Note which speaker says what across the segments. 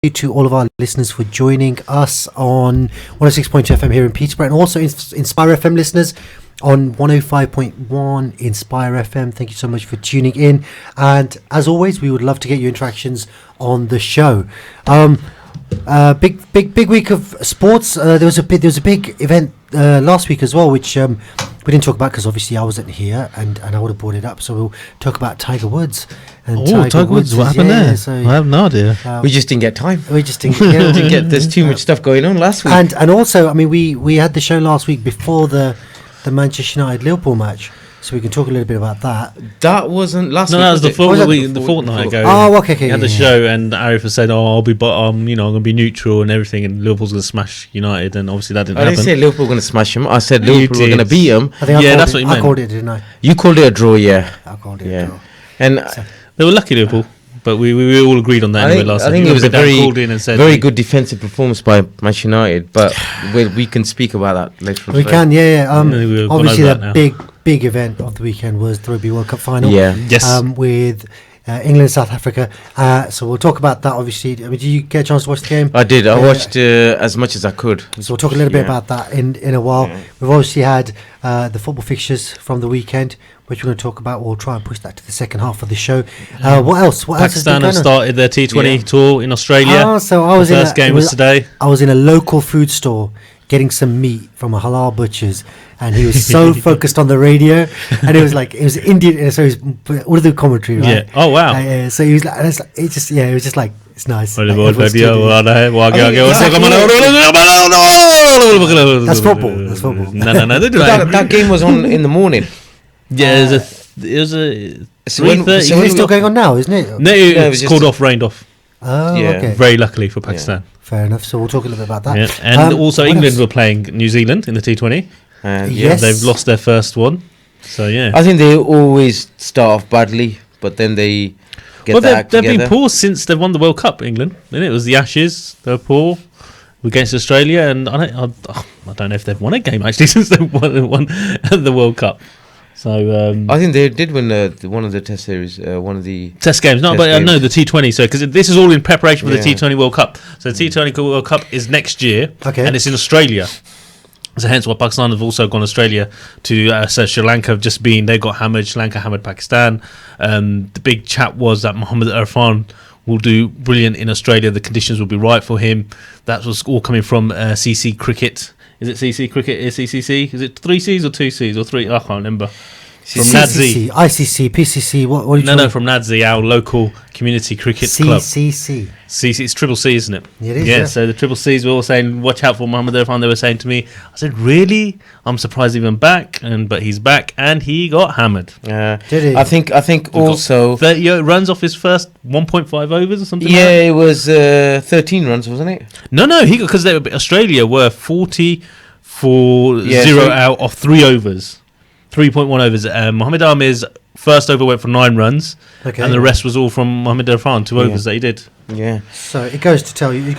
Speaker 1: to all of our listeners for joining us on 106.2 FM here in Peterborough, and also Inspire FM listeners on 105.1 Inspire FM. Thank you so much for tuning in, and as always, we would love to get your interactions on the show. Big week of sports. There was a big event last week as well, which we didn't talk about because obviously I wasn't here, and I would have brought it up. So we'll talk about Tiger Woods. And
Speaker 2: Tiger Woods, what happened there? So, I have no idea.
Speaker 3: We just didn't get time.
Speaker 1: We just didn't get.
Speaker 3: There's too much stuff going on last week.
Speaker 1: And also, I mean, we had the show last week before the Manchester United Liverpool match, so we can talk a little bit about that.
Speaker 3: That wasn't last week.
Speaker 2: No, that was the fortnight ago.
Speaker 1: Oh, okay.
Speaker 2: We had the show, and Arif said, "Oh, I'm going to be neutral and everything, and Liverpool's going to smash United," and obviously that didn't happen.
Speaker 3: I didn't say Liverpool were going to smash them. I said Liverpool were going to beat them.
Speaker 2: That's what you meant.
Speaker 1: I called it, didn't I?
Speaker 3: You called it a draw, yeah.
Speaker 1: I called it a draw.
Speaker 3: And
Speaker 2: they were lucky, Liverpool. But we all agreed on that last
Speaker 3: I think it was a very good defensive performance by Manchester United, but we can speak about that later on.
Speaker 1: We can, obviously, the big event of the weekend was the Rugby World Cup final.
Speaker 3: Yeah.
Speaker 2: Yes.
Speaker 1: With England and South Africa. So we'll talk about that, obviously. I mean, did you get a chance to watch the game?
Speaker 3: I did. I watched as much as I could.
Speaker 1: So we'll talk a little bit about that in a while. Yeah. We've obviously had the football fixtures from the weekend, which we're going to talk about. We'll try and push that to the second half of the show. What else?
Speaker 2: Pakistan have started their T20 tour in Australia.
Speaker 1: So I was
Speaker 2: the first game was today.
Speaker 1: I was in a local food store getting some meat from a halal butcher's, and he was so focused on the radio, and it was Indian, so it was Urdu commentary, right?
Speaker 2: Yeah. Oh wow.
Speaker 1: So he was like, it was just like, it's nice. That's football.
Speaker 2: No.
Speaker 3: That game was on in the morning.
Speaker 2: Yeah, it was a 3:30.
Speaker 1: So it's still going on now, isn't it?
Speaker 2: No, it's called off, rained off.
Speaker 1: Oh, yeah. Okay.
Speaker 2: Very luckily for Pakistan.
Speaker 1: Fair enough. So we'll talk a little bit about that.
Speaker 2: Yeah. And also England were playing New Zealand in the T20. And they've lost their first one. So yeah,
Speaker 3: I think they always start off badly, but then they get their act together.
Speaker 2: They've been poor since they've won the World Cup. England, and it was the Ashes. They were poor against Australia, and I don't know if they've won a game actually since they've won the World Cup. So
Speaker 3: I think they did win one of the test series, one of the
Speaker 2: test games. No, but no, the T20. So because this is all in preparation for the T20 World Cup. So the T20 World Cup is next year, and it's in Australia. So hence why Pakistan have also gone Australia to. So Sri Lanka have just been. They got hammered. Sri Lanka hammered Pakistan. The big chat was that Mohammad Irfan will do brilliant in Australia. The conditions will be right for him. That was all coming from CC Cricket. Is it CC Cricket? Is CCC? Is it 3 Cs or 2 Cs or 3? I can't remember.
Speaker 1: From CCC, ICC, PCC. What are you?
Speaker 2: No, from NADZI, our local community cricket club.
Speaker 1: CCC.
Speaker 2: CC, it's triple C, isn't it?
Speaker 1: It is.
Speaker 2: Yeah. So the triple Cs were all saying, "Watch out for Mohammad Irfan." They were saying to me, I said, "Really? I'm surprised even back." But he's back, and he got hammered.
Speaker 1: Did he?
Speaker 3: I think also
Speaker 2: 30 runs off his first 1.5 overs or something.
Speaker 3: Yeah,
Speaker 2: like that.
Speaker 3: It was 13 runs, wasn't it?
Speaker 2: No, he because Australia were 40 for 0 out of 3 overs. 3.1 overs. Mohamed Amir's first over went for 9 runs, and the rest was all from Mohamed Irfan, 2 overs that he did.
Speaker 3: Yeah.
Speaker 1: So it goes to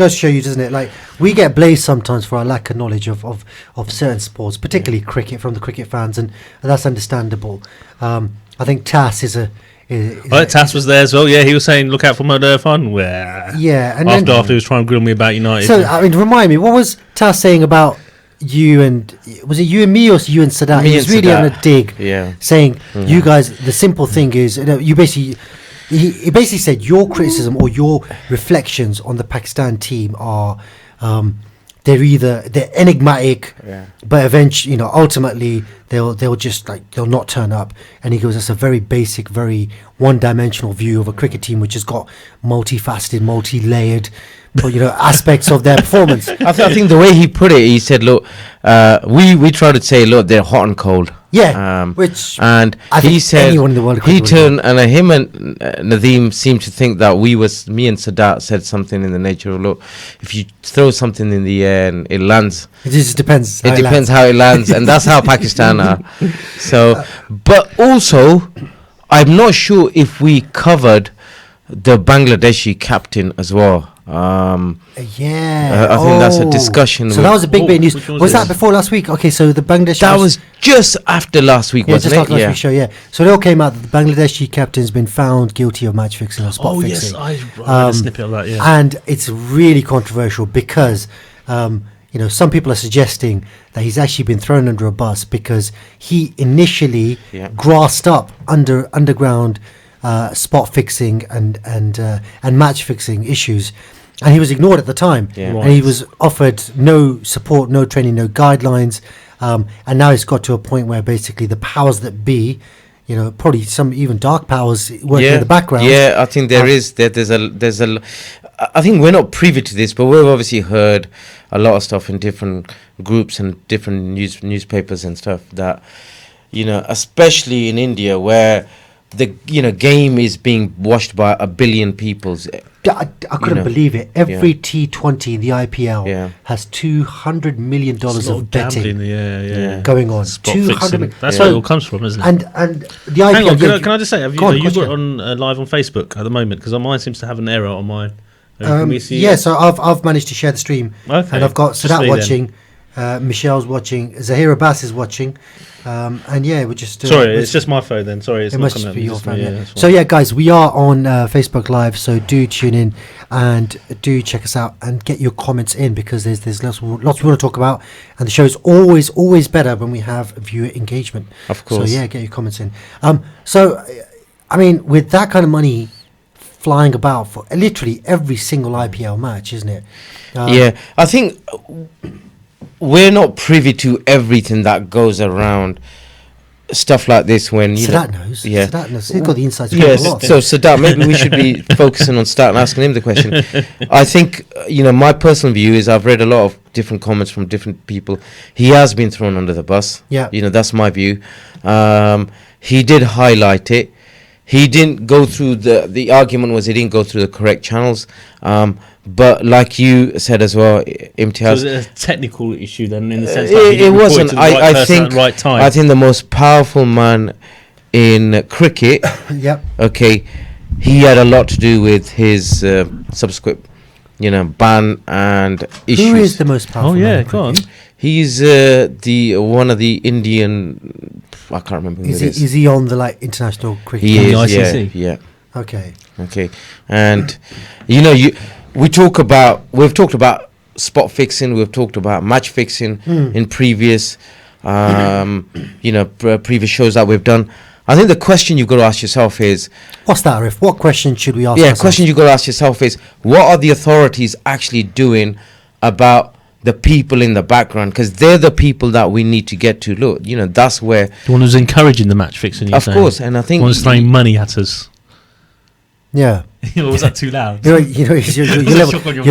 Speaker 1: show you, doesn't it? Like, we get blazed sometimes for our lack of knowledge of certain sports, particularly cricket, from the cricket fans, and that's understandable. I think Tass
Speaker 2: Tass was there as well. Yeah, he was saying, "Look out for Mohamed Irfan."
Speaker 1: Yeah, and
Speaker 2: after he was trying to grill me about United.
Speaker 1: So I mean, remind me, what was Tass saying about you, and was it you and me or you and Sadat? He was really having a dig, saying you guys, the simple thing is, you basically, he basically said your criticism or your reflections on the Pakistan team are they're enigmatic, but eventually, ultimately they'll not turn up. And he goes, that's a very basic, very one-dimensional view of a cricket team which has got multifaceted, multi-layered aspects of their performance.
Speaker 3: I think the way he put it, he said, look, we try to say, look, they're hot and cold.
Speaker 1: Yeah, which
Speaker 3: and he said
Speaker 1: anyone in the world
Speaker 3: he turned, and him and Nadeem seemed to think that me and Sadat said something in the nature of, look, if you throw something in the air and it lands,
Speaker 1: it just depends.
Speaker 3: It depends how it lands, and that's how Pakistan are. So, but also, I'm not sure if we covered the Bangladeshi captain as well.
Speaker 1: I
Speaker 3: think that's a discussion.
Speaker 1: So that was a big bit of news. Was that before last week? Okay, so the Bangladesh.
Speaker 3: That was just after last week, wasn't it?
Speaker 1: Just after last week's show, yeah. So it all came out that the Bangladeshi captain's been found guilty of match fixing or spot fixing.
Speaker 2: Oh yes, I read a snippet of that. Yeah,
Speaker 1: and it's really controversial because some people are suggesting that he's actually been thrown under a bus because he initially grassed up underground spot fixing and match fixing issues, and he was ignored at the time. And he was offered no support, no training, no guidelines, and now it's got to a point where basically the powers that be, probably some even dark powers working in the background.
Speaker 3: Yeah, I think there's a. I think we're not privy to this, but we've obviously heard a lot of stuff in different groups and different newspapers and stuff that, especially in India where the game is being watched by 1 billion people.
Speaker 1: I couldn't believe it. Every T20 in the IPL has $200 million of betting going on.
Speaker 2: That's where it all comes from, isn't it?
Speaker 1: And the IPL.
Speaker 2: Hang on, can I just say, have you got it on live on Facebook at the moment? Because mine seems to have an error on mine. Can we see
Speaker 1: so I've managed to share the stream, and I've got Sadat watching, Michelle's watching, Zahir Abbas is watching, and we're just
Speaker 2: sorry, it's just my phone then. Sorry, it's
Speaker 1: it
Speaker 2: not
Speaker 1: must
Speaker 2: coming
Speaker 1: be your phone.
Speaker 2: Yeah,
Speaker 1: so guys, we are on Facebook Live, so do tune in and do check us out and get your comments in because there's lots we want to talk about, and the show is always better when we have viewer engagement.
Speaker 3: Of course.
Speaker 1: So get your comments in. So I mean, with that kind of money flying about for literally every single IPL match, isn't it?
Speaker 3: I think we're not privy to everything that goes around stuff like this. When
Speaker 1: Sadat knows. Sadat knows. He's got the insights.
Speaker 3: Yes. So Sadat, maybe we should be focusing on starting asking him the question. I think my personal view is I've read a lot of different comments from different people. He has been thrown under the bus.
Speaker 1: Yeah.
Speaker 3: That's my view. He did highlight it. He didn't go through the argument was he didn't go through the correct channels. But like you said as well, Imtiaz.
Speaker 2: So was it a technical issue then, in the sense
Speaker 3: that
Speaker 2: it
Speaker 3: wasn't. I think
Speaker 2: at the right time?
Speaker 3: I think the most powerful man in cricket.
Speaker 1: Yep.
Speaker 3: Okay, he had a lot to do with his subsequent, ban and issues.
Speaker 1: Who is the most powerful?
Speaker 2: Oh yeah, go on.
Speaker 3: He's the one of the Indian. I can't remember who it is.
Speaker 1: Is he on the international cricket?
Speaker 3: He is.
Speaker 2: ICC?
Speaker 3: Yeah.
Speaker 1: Okay.
Speaker 3: And we've talked about spot fixing. We've talked about match fixing in previous, previous shows that we've done. I think the question you've got to ask yourself is,
Speaker 1: what's that, Arif? What question should we ask?
Speaker 3: Yeah, question you've got to ask yourself is, what are the authorities actually doing about the people in the background? Because they're the people that we need to get to. Look, that's where
Speaker 2: the one who's encouraging the match fixing.
Speaker 3: Of course, and I think
Speaker 2: the one who's throwing money at us.
Speaker 1: Yeah.
Speaker 2: Was that too loud?
Speaker 1: Your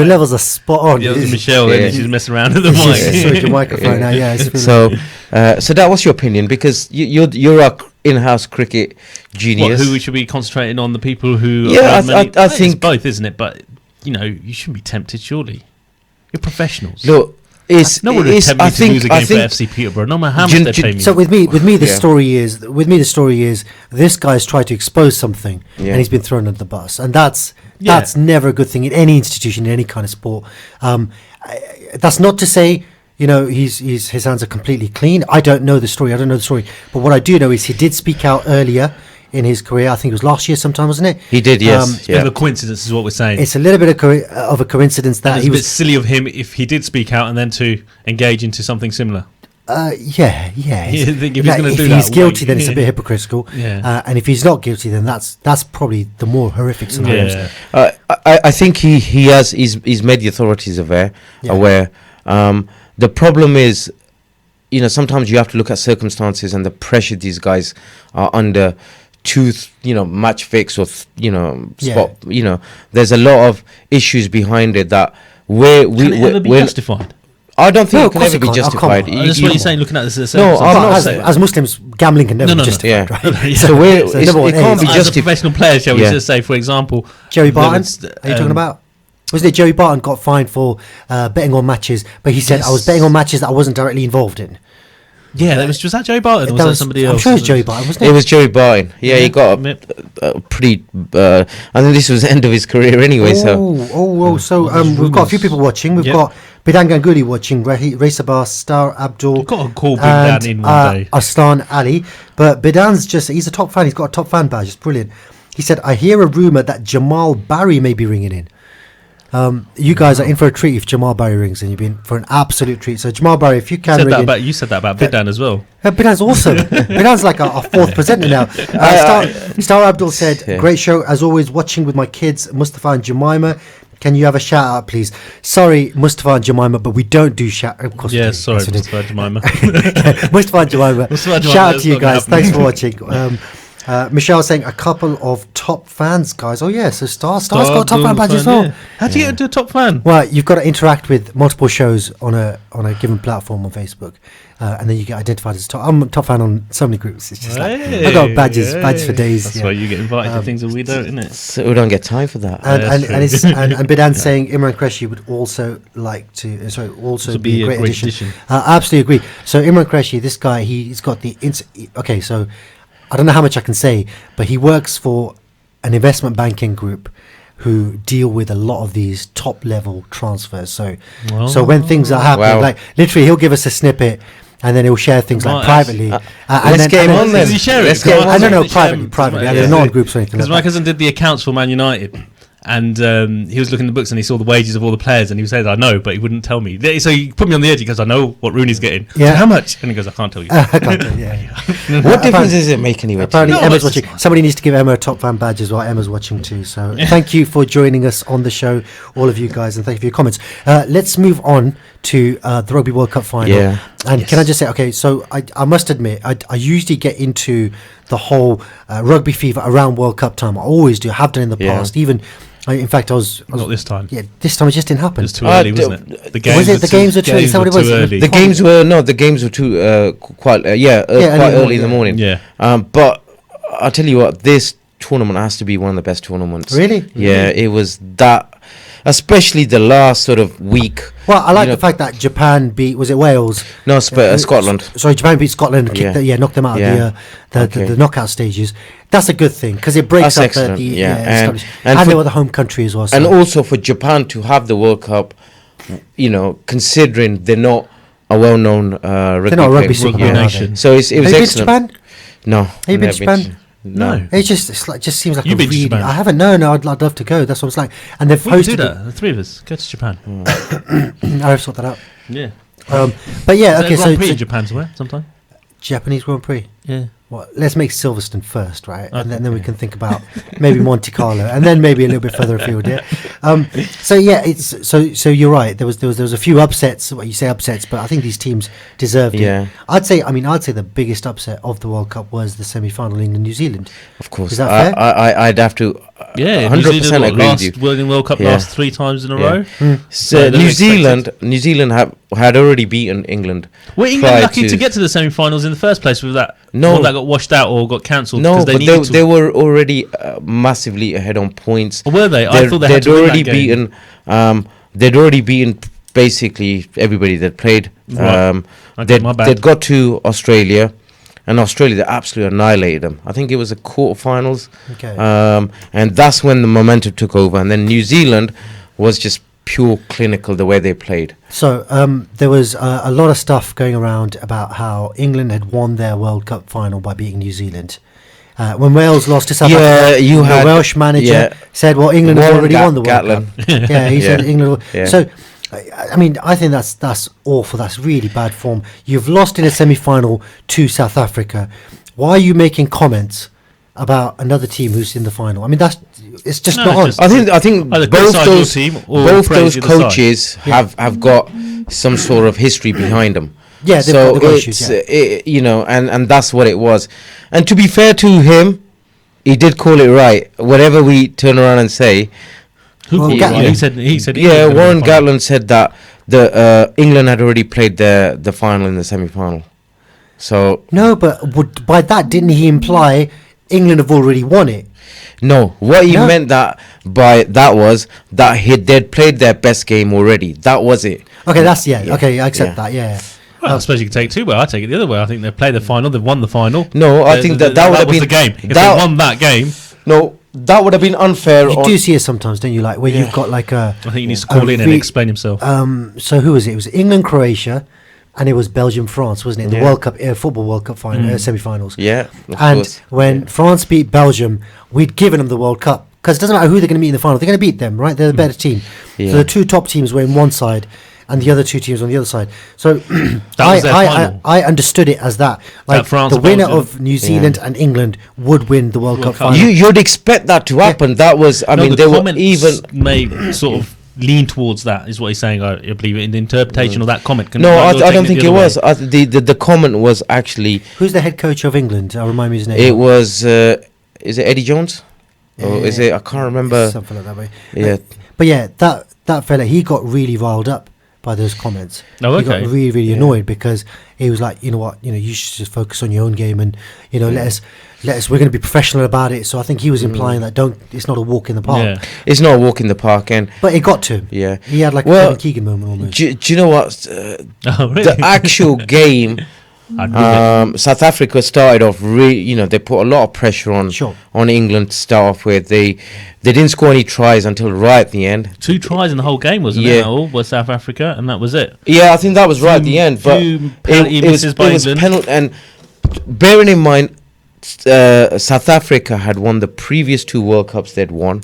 Speaker 1: levels are spot on.
Speaker 2: Yeah, it was Michelle, and she's messing around with the mic.
Speaker 1: Sorry, your microphone now. Yeah.
Speaker 3: So that was your opinion, because you're a in-house cricket genius.
Speaker 2: Who we should be concentrating on? The people who.
Speaker 3: Yeah, I think
Speaker 2: it's both, isn't it? But you shouldn't be tempted, surely. You're professionals.
Speaker 3: Look,
Speaker 2: no one would tempt me to lose a game for FC Peterborough, no matter how much they pay me.
Speaker 1: So with me, the story is this guy's tried to expose something, and he's been thrown under the bus, and that's never a good thing in any institution, in any kind of sport. That's not to say his hands are completely clean. I don't know the story. But what I do know is he did speak out earlier in his career. I think it was last year sometime, wasn't it?
Speaker 3: He did, yes.
Speaker 2: It's a bit of a coincidence is what we're saying.
Speaker 1: It's a little bit of a coincidence that
Speaker 2: he was a bit silly of him if he did speak out and then to engage into something similar.
Speaker 1: Yeah.
Speaker 2: If
Speaker 1: he's guilty, then it's a bit hypocritical.
Speaker 2: Yeah.
Speaker 1: And if he's not guilty, then that's probably the more horrific scenario.
Speaker 3: Yeah. I think he has he's made the authorities aware. The problem is, sometimes you have to look at circumstances and the pressure these guys are under to match fix or spot. There's a lot of issues behind it that
Speaker 2: can it ever be justified?
Speaker 3: I don't think it can ever be justified.
Speaker 2: That's what you're saying, looking at this.
Speaker 1: No, I'm not saying. As Muslims, gambling can never be justified. Right?
Speaker 3: So it can't be justified.
Speaker 2: As a professional player, shall we just say, for example,
Speaker 1: Joey Barton? Are you talking about? Wasn't it Joey Barton got fined for betting on matches, but he said, I was betting on matches that I wasn't directly involved in.
Speaker 2: Yeah, was that Joey Barton or was that somebody else?
Speaker 1: I'm sure it was Joey Barton, wasn't it?
Speaker 3: It was Joey Barton. Yeah, he got a pretty. I think this was the end of his career anyway. So
Speaker 1: we've got a few people watching. We've got Bidan Ganguly watching, Raisa Bar, Star Abdul.
Speaker 2: We've got to call Bidan in one day.
Speaker 1: Aslan Ali. But Bidan's he's a top fan. He's got a top fan badge. It's brilliant. He said, I hear a rumour that Jamal Barry may be ringing in. You guys are in for a treat if Jamal Barry rings, and you've been for an absolute treat. So Jamal Barry, if you can ring in,
Speaker 2: you said that about Bidan as well.
Speaker 1: Bidan's awesome. Bidan's like a fourth presenter now. Star Abdul said, great show as always, watching with my kids Mustafa and Jemima. Can you have a shout out, please? Sorry, Mustafa and Jemima, but we don't do shout. Of course,
Speaker 2: sorry, Mustafa and Jemima.
Speaker 1: Mustafa and Jemima. Shout out to you guys. Thanks for watching. Michelle saying a couple of top fans, guys. Oh yeah, so Star's got a top fan badge as well.
Speaker 2: Yeah. How do you get into a top fan?
Speaker 1: Well, you've got to interact with multiple shows on a given platform on Facebook, and then you get identified as top. I'm a top fan on so many groups. It's just I got badges for days.
Speaker 2: That's why you get invited to things that we don't, isn't it?
Speaker 3: So we don't get time for that.
Speaker 1: And Bidan's saying Imran Qureshi would also like to also be a great addition. Absolutely agree. So Imran Qureshi, this guy, he's got the okay. So I don't know how much I can say, but he works for an investment banking group who deal with a lot of these top level transfers. So when things are happening, like literally he'll give us a snippet and then he'll share things like privately.
Speaker 3: Let's get him on then.
Speaker 2: Does he share it?
Speaker 1: I don't know, privately. I don't know on groups or anything
Speaker 2: because
Speaker 1: like
Speaker 2: my cousin did the accounts for Man United. And he was looking at the books and he saw the wages of all the players and he said, I know, but he wouldn't tell me. So he put me on the edge. He goes, I know what Rooney's getting.
Speaker 1: Yeah.
Speaker 2: So how much? And he goes, I can't tell you.
Speaker 3: What difference does it make anyway?
Speaker 1: Apparently Emma's watching. Somebody needs to give Emma a top fan badge as well. Emma's watching too. So thank you for joining us on the show, all of you guys, and thank you for your comments. Let's move on to the Rugby World Cup final.
Speaker 3: Yeah.
Speaker 1: And can I just say, okay, so I must admit, I usually get into the whole rugby fever around World Cup time. I always do. I have done in the past. Even in fact, I was
Speaker 2: not this time.
Speaker 1: Yeah, this time it just didn't happen.
Speaker 2: It was too early, wasn't it?
Speaker 1: The games were too early? Is that what it was?
Speaker 3: The games were too quite early in the morning.
Speaker 2: Yeah.
Speaker 3: But I'll tell you what, this tournament has to be one of the best tournaments.
Speaker 1: Really?
Speaker 3: Yeah, it was that, especially the last sort of week.
Speaker 1: Well, I like the fact that Japan beat, was it Wales?
Speaker 3: No, Scotland.
Speaker 1: Sorry, Japan beat Scotland and knocked them out of the knockout stages. That's a good thing because it breaks up and they were the home country as well. So.
Speaker 3: And also for Japan to have the World Cup, considering they're not a well-known rugby
Speaker 1: nation.
Speaker 3: So it was excellent.
Speaker 1: Have you been to Japan?
Speaker 3: No.
Speaker 1: Have you been to Japan?
Speaker 3: No.
Speaker 1: It just seems like
Speaker 2: You've been to Japan?
Speaker 1: I haven't. No. I'd love to go. That's what it's like. And they've hosted.
Speaker 2: Do that. The three of us go to Japan.
Speaker 1: I'll sort that out.
Speaker 2: Yeah.
Speaker 1: But yeah, okay. So
Speaker 2: Japan somewhere sometime.
Speaker 1: Japanese Grand Prix.
Speaker 2: Yeah.
Speaker 1: Well, let's make Silverstone first, right? Okay, and then we can think about maybe Monte Carlo, and then maybe a little bit further afield. Yeah. So you're right. There was a few upsets. Well, you say upsets, but I think these teams deserved it. I'd say the biggest upset of the World Cup was the semi-final England-New Zealand.
Speaker 3: Of course.
Speaker 1: Is that fair?
Speaker 3: I'd have to. 100% agree with you.
Speaker 2: Winning World Cup last 3 times in a row.
Speaker 3: So New Zealand had already beaten England.
Speaker 2: Were England lucky to get to the semi-finals in the first place with that?
Speaker 3: No,
Speaker 2: one that got washed out or got cancelled.
Speaker 3: No, but they were already massively ahead on points.
Speaker 2: Or were they? I thought they'd
Speaker 3: already beaten. They'd already beaten basically everybody that played.
Speaker 2: Right.
Speaker 3: They'd got to Australia. And Australia, they absolutely annihilated them. I think it was a quarterfinals.
Speaker 1: Okay.
Speaker 3: And that's when the momentum took over. And then New Zealand was just pure clinical the way they played.
Speaker 1: So there was a lot of stuff going around about how England had won their World Cup final by beating New Zealand. When Wales lost to South Africa, the Welsh manager said, well, England has already won the World Cup. He said England. So, I mean, I think that's awful. That's really bad form. You've lost in a semi-final to South Africa. Why are you making comments about another team who's in the final? I mean, it's just not on.
Speaker 3: I think both those coaches have got some sort of history behind them.
Speaker 1: Yeah,
Speaker 3: so and that's what it was. And to be fair to him, he did call it right. Whatever we turn around and say.
Speaker 2: He said.
Speaker 3: Warren Gatland said that the England had already played the final in the semi-final. So
Speaker 1: no, but by that didn't he imply England have already won it?
Speaker 3: No, what he meant was that they'd played their best game already. That was it.
Speaker 1: Okay, Okay, I accept that. Yeah.
Speaker 2: Well, I suppose you could take it two way. I take it the other way. I think they played the final. They've won the final.
Speaker 3: No, I think that would have been
Speaker 2: the game. If they won that game,
Speaker 3: no, that would have been unfair.
Speaker 1: You do see it sometimes, don't you? Like where you've got like a.
Speaker 2: I think he needs to call in and explain himself.
Speaker 1: So who was it? It was England, Croatia, and it was Belgium, France, wasn't it? The World Cup, football World Cup final, semi-finals.
Speaker 3: Yeah,
Speaker 1: and when France beat Belgium, we'd given them the World Cup because it doesn't matter who they're going to meet in the final. They're going to beat them, right? They're the better team. So the two top teams were in one side, and the other two teams on the other side. So I understood it as that. Like
Speaker 2: France,
Speaker 1: the winner
Speaker 2: Belgium.
Speaker 1: of New Zealand and England would win the World Cup final.
Speaker 3: You'd expect that to happen. That was, I mean, they were even
Speaker 2: may sort of lean towards that. Is what he's saying. I believe in the interpretation of that comment.
Speaker 3: I don't think it was. The comment was actually.
Speaker 1: Who's the head coach of England? I'll remind me his name.
Speaker 3: It was. Is it Eddie Jones? Or is it? I can't remember.
Speaker 1: Something like that way.
Speaker 3: Yeah.
Speaker 1: But yeah, that fella, he got really riled up by those comments.
Speaker 2: Oh, okay.
Speaker 1: He got really, really annoyed because he was like, you know what, you should just focus on your own game and let us. We're going to be professional about it. So I think he was implying that it's not a walk in the park.
Speaker 3: Yeah. It's not a walk in the park, but
Speaker 1: it got to him.
Speaker 3: Yeah,
Speaker 1: he had like a Kevin Keegan moment almost.
Speaker 3: Do you know what?
Speaker 2: Really?
Speaker 3: The actual game. South Africa started off they put a lot of pressure on England to start off with. They didn't score any tries until right at the end.
Speaker 2: 2 tries in the whole game, wasn't it? All was South Africa, and that was it.
Speaker 3: Yeah, I think that was right at the end. But
Speaker 2: it was
Speaker 3: penalty. And bearing in mind, South Africa had won the previous 2 World Cups they'd won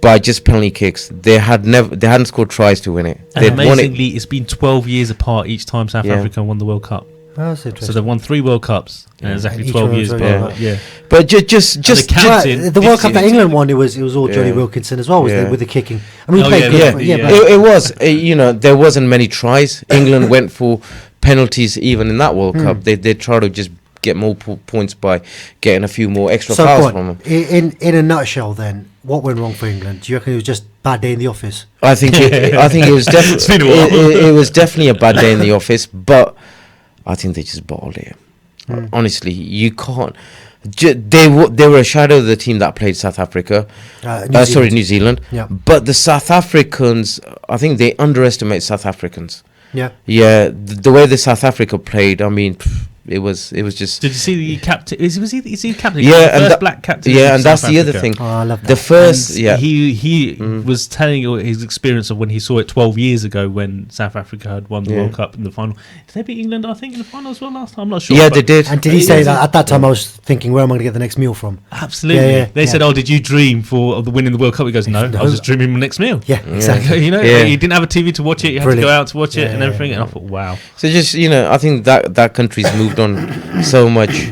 Speaker 3: by just penalty kicks. They hadn't scored tries to win it.
Speaker 2: And amazingly, it's been 12 years apart each time South Africa won the World Cup.
Speaker 1: Oh, that's interesting.
Speaker 2: So they've won 3 World Cups in exactly 12 years apart. Yeah.
Speaker 3: But just
Speaker 2: the captain,
Speaker 1: the World Cup that England won, it was all Johnny Wilkinson as well, with the kicking. I mean,
Speaker 3: it was. There wasn't many tries. England went for penalties even in that World Cup. They tried to just get more points by getting a few more extra fouls from them.
Speaker 1: In a nutshell, then, what went wrong for England? Do you reckon it was just bad day in the office?
Speaker 3: I think it was definitely it was definitely a bad day in the office, but I think they just bottled it. Honestly, you can't. They were a shadow of the team that played South Africa. New Zealand.
Speaker 1: Yeah.
Speaker 3: But the South Africans, I think they underestimate South Africans.
Speaker 1: Yeah.
Speaker 3: Yeah. The way the South Africa played, I mean. It was just.
Speaker 2: Did you see the captain? Is he captain?
Speaker 3: Yeah,
Speaker 2: the first black captain.
Speaker 3: Yeah, and that's the other thing.
Speaker 1: Oh, I love that.
Speaker 3: The first,
Speaker 2: he was telling his experience of when he saw it 12 years ago when South Africa had won the World Cup in the final. Did they beat England? I think in the final as well last time. I'm not sure.
Speaker 3: Yeah, they did.
Speaker 1: And did he say that at that time? I was thinking, where am I going to get the next meal from?
Speaker 2: Absolutely. They said, "Oh, did you dream for the winning the World Cup?" He goes, "No, I was just dreaming my next meal."
Speaker 1: Yeah, exactly.
Speaker 2: He didn't have a TV to watch it. You had to go out to watch it and everything. And I thought, wow.
Speaker 3: So just I think that country's moved on so much.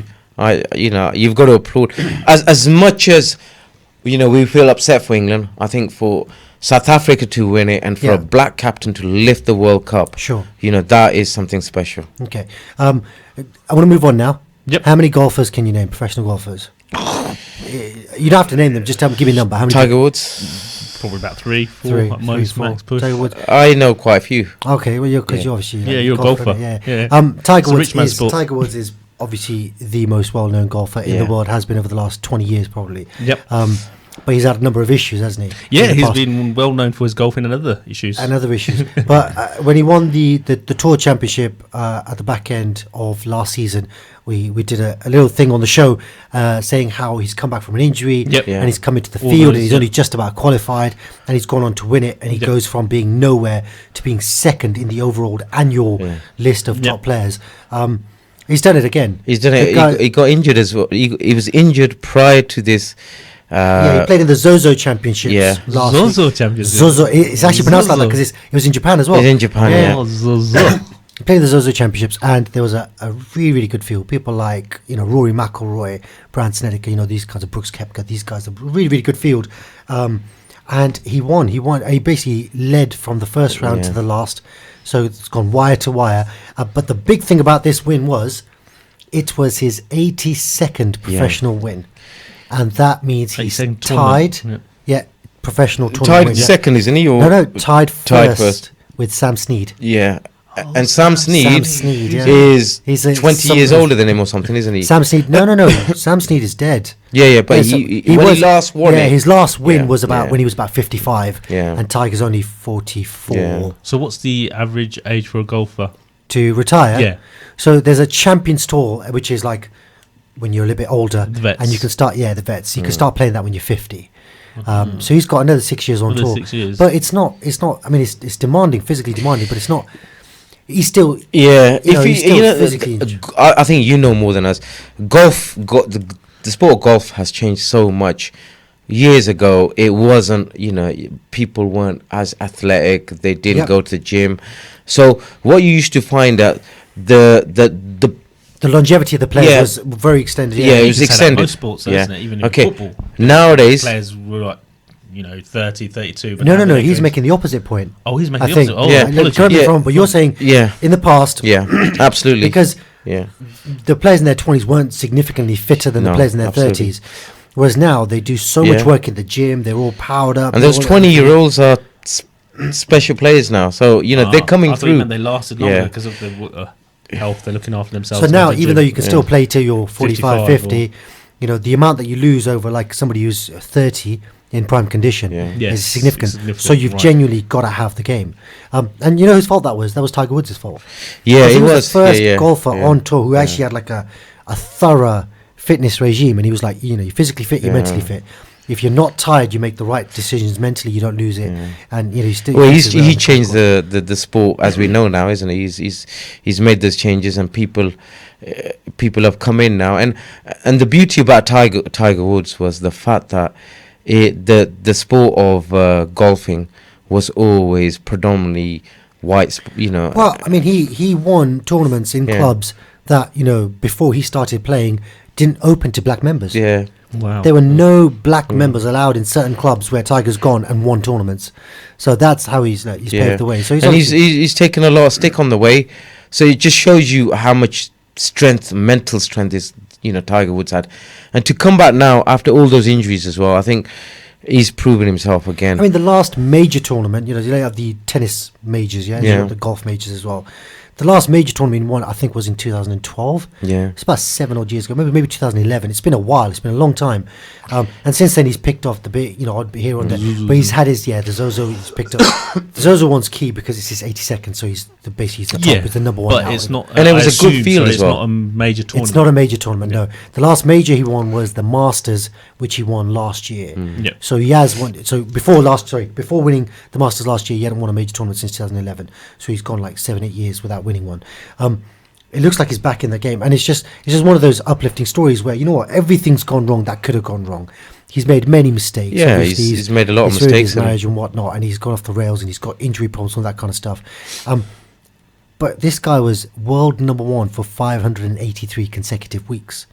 Speaker 3: You've got to applaud as much as we feel upset for England. I think for South Africa to win it and for a black captain to lift the World Cup, that is something special.
Speaker 1: Okay, I want to move on now.
Speaker 2: Yep.
Speaker 1: How many golfers can you name? Professional golfers? You don't have to name them. Just give me a number. How many?
Speaker 3: Tiger Woods.
Speaker 2: Probably about 3, 4 at most, max push.
Speaker 1: Tiger Woods.
Speaker 3: I know quite a few.
Speaker 1: Okay, well, you're obviously
Speaker 2: you're a golfer.
Speaker 1: Tiger Woods is obviously the most well-known golfer in the world. Has been over the last 20 years, probably.
Speaker 2: Yep.
Speaker 1: But he's had a number of issues, hasn't he?
Speaker 2: Yeah, he's been well known for his golfing and other issues.
Speaker 1: But when he won the Tour Championship at the back end of last season, we did a little thing on the show saying how he's come back from an injury and he's come into the field and he's only just about qualified and he's gone on to win it and he goes from being nowhere to being second in the overall annual list of top players. He's done it again.
Speaker 3: He's done it. He got injured as well. He was injured prior to this.
Speaker 1: He played in the Zozo Championships last week.
Speaker 2: Championships.
Speaker 1: Zozo. It's actually pronounced like that because it was in Japan as well.
Speaker 3: It's in Japan,
Speaker 2: Zozo.
Speaker 1: He played in the Zozo Championships and there was a really, really good field. People like, Rory McIlroy, Brian Snedeker, these kinds of Brooks Koepka, these guys, a really, really good field. And he won. He basically led from the first round to the last. So it's gone wire to wire. But the big thing about this win was it was his 82nd professional win. And that means he's tied. Professional tournament
Speaker 3: tied second, isn't he? Or
Speaker 1: no, tied first with Sam Snead.
Speaker 3: Yeah. and Sam Snead is he's 20 years older than him or something, isn't he?
Speaker 1: Sam Snead, no. Sam Snead is dead.
Speaker 3: Yeah, but he last won it.
Speaker 1: His last win was when he was about 55.
Speaker 3: Yeah.
Speaker 1: And Tiger's only 44.
Speaker 3: Yeah.
Speaker 2: So what's the average age for a golfer
Speaker 1: to retire?
Speaker 2: Yeah.
Speaker 1: So there's a Champions Tour, which is like when you're a little bit older,
Speaker 2: the vets.
Speaker 1: and you can start. Yeah, the vets. You can start playing that when you're 50. So he's got another 6 years on tour.
Speaker 2: 6 years.
Speaker 1: But it's not. I mean, it's demanding, physically demanding, but it's not. He's still.
Speaker 3: Yeah,
Speaker 1: he's still physically.
Speaker 3: I think you know more than us. Golf, the sport of golf has changed so much. Years ago, it wasn't. People weren't as athletic. They didn't go to the gym. So what you used to find out
Speaker 1: the longevity of the players was very extended.
Speaker 3: Yeah, it was extended.
Speaker 2: Most sports, isn't it? Even in football.
Speaker 3: Nowadays,
Speaker 2: players were like 30, 32. But
Speaker 1: no. He's making the opposite point.
Speaker 2: Oh, he's making the opposite. Oh,
Speaker 1: yeah. Correct me if I'm wrong, but you're saying in the past.
Speaker 3: Yeah, absolutely.
Speaker 1: Because the players in their 20s weren't significantly fitter than the players in their 30s. Whereas now they do so much work in the gym. They're all powered up.
Speaker 3: And those 20-year-olds are special players now. So, they're coming through.
Speaker 2: I thought they lasted longer because of the health. They're looking after themselves.
Speaker 1: So now, even though you can still play till you're 45, 50, the amount that you lose over like somebody who's 30 in prime condition is significant. So you've genuinely got to have the game. And you know whose fault that was? That was Tiger Woods' fault.
Speaker 3: Yeah,
Speaker 1: he was the first golfer on tour who actually had like a thorough fitness regime, and he was like, you're physically fit, you're mentally fit. If you're not tired, you make the right decisions mentally. You don't lose it, and he
Speaker 3: changed the sport as we know now, isn't he? He's made those changes, and people have come in now, and the beauty about Tiger Woods was the fact that the sport of golfing was always predominantly white.
Speaker 1: Well, I mean, he won tournaments in clubs that before he started playing didn't open to black members.
Speaker 3: Yeah.
Speaker 2: Wow.
Speaker 1: There were no black members allowed in certain clubs where Tiger's gone and won tournaments. So that's how he's paved the way. So
Speaker 3: he's taken a lot of stick on the way. So it just shows you how much mental strength is Tiger Woods had, and to come back now after all those injuries as well, I think he's proven himself again.
Speaker 1: I mean, the last major tournament, they have the tennis majors, the golf majors as well. The last major tournament he won, I think, was in 2012.
Speaker 3: Yeah.
Speaker 1: It's about 7 odd years ago, maybe 2011. It's been a while. It's been a long time. And since then, he's picked off the bit, I'd be here on there. But he's had his, the Zozo he's picked up. The Zozo one's key because it's his 82nd, so he's the top. It's the number one.
Speaker 2: But it's not.
Speaker 3: And it was a good field as well.
Speaker 2: It's not a major tournament.
Speaker 1: It's not a major tournament, no. The last major he won was the Masters, which he won last year. So he has won. So before winning the Masters last year, he hadn't won a major tournament since 2011. So he's gone like 7-8 years without winning one. It looks like he's back in the game, and it's just one of those uplifting stories where everything's gone wrong that could have gone wrong. He's made many mistakes.
Speaker 3: Yeah, he's made a lot of mistakes.
Speaker 1: His marriage and whatnot, and he's gone off the rails, and he's got injury problems and all that kind of stuff. But this guy was world number one for 583 consecutive weeks.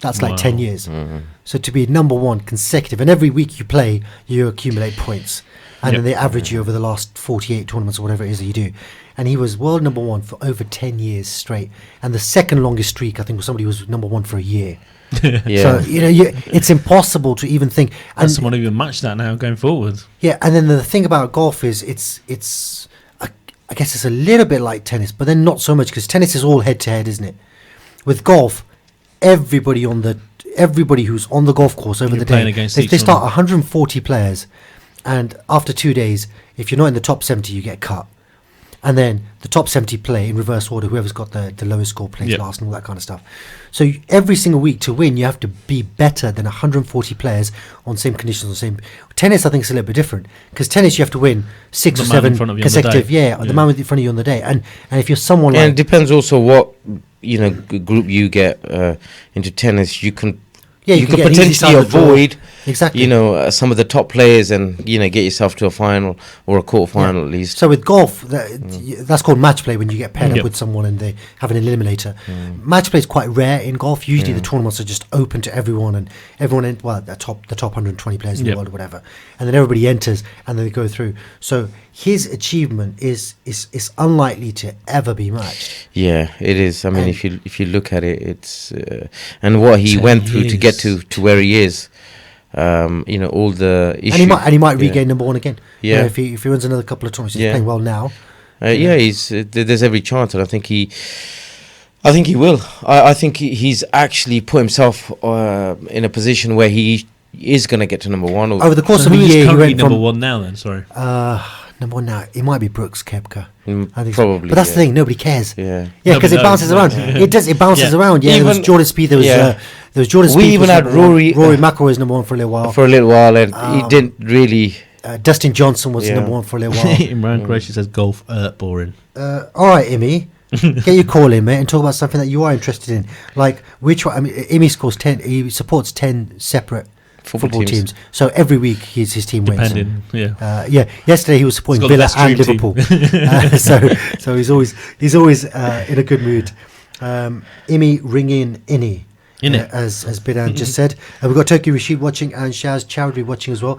Speaker 1: That's like 10 years. Mm-hmm. So to be number one consecutive, and every week you play, you accumulate points. And then they average you over the last 48 tournaments or whatever it is that you do. And he was world number one for over 10 years straight. And the second longest streak, I think, was somebody who was number one for a year. So, it's impossible to even think.
Speaker 2: And someone even match that now going forward.
Speaker 1: Yeah, and then the thing about golf is I guess it's a little bit like tennis, but then not so much, because tennis is all head-to-head, isn't it? With golf, everybody who's on the golf course over the day, they start 140 players. And after 2 days, if you're not in the top 70, you get cut. And then the top 70 play in reverse order. Whoever's got the lowest score plays last and all that kind of stuff. So every single week to win, you have to be better than 140 players on same conditions. Tennis, I think, is a little bit different. Because tennis, you have to win 6 or 7 consecutive. The man in front of you on the day. And if you're someone
Speaker 3: and it depends also what group you get into tennis. You can potentially avoid some of the top players and get yourself to a final or a quarter final at least.
Speaker 1: So with golf, that's called match play, when you get paired up with someone and they have an eliminator. Match play is quite rare in golf. Usually the tournaments are just open to everyone, and everyone the top 120 players in the world or whatever, and then everybody enters and then they go through. So his achievement is unlikely to ever be matched.
Speaker 3: Yeah, it is. I mean, if you look at it, it's and what he went through to get to where he is. All the issues.
Speaker 1: And he might regain number one again. If he wins another couple of tournaments, he's playing well now.
Speaker 3: There's every chance, and I think he will. I think he's actually put himself in a position where he is going to get to number one.
Speaker 1: Over the course of a year, he went
Speaker 2: number one now. Then, sorry.
Speaker 1: Number one now, it might be Brooks Koepka.
Speaker 3: I think probably,
Speaker 1: but that's the thing. Nobody cares.
Speaker 3: Yeah,
Speaker 1: because it bounces around. It does. It bounces around. Yeah, there was Jordan Spieth. There was Jordan Spieth.
Speaker 3: We even had Rory
Speaker 1: McIlroy was number one for a little while.
Speaker 3: And he didn't really.
Speaker 1: Dustin Johnson was number one for a little while.
Speaker 2: Imran Qureshi says golf boring.
Speaker 1: All right, Imi, get your call in, mate, and talk about something that you are interested in. Like which one? I mean, Imi scores 10. He supports 10 separate football teams. So every week his team wins. Yesterday he was supporting Villa and Liverpool. So he's always in a good mood. Imi ring in Inni. As Bidan just said. We've got Turkey Rashid watching and Shaz Chowdhury watching as well.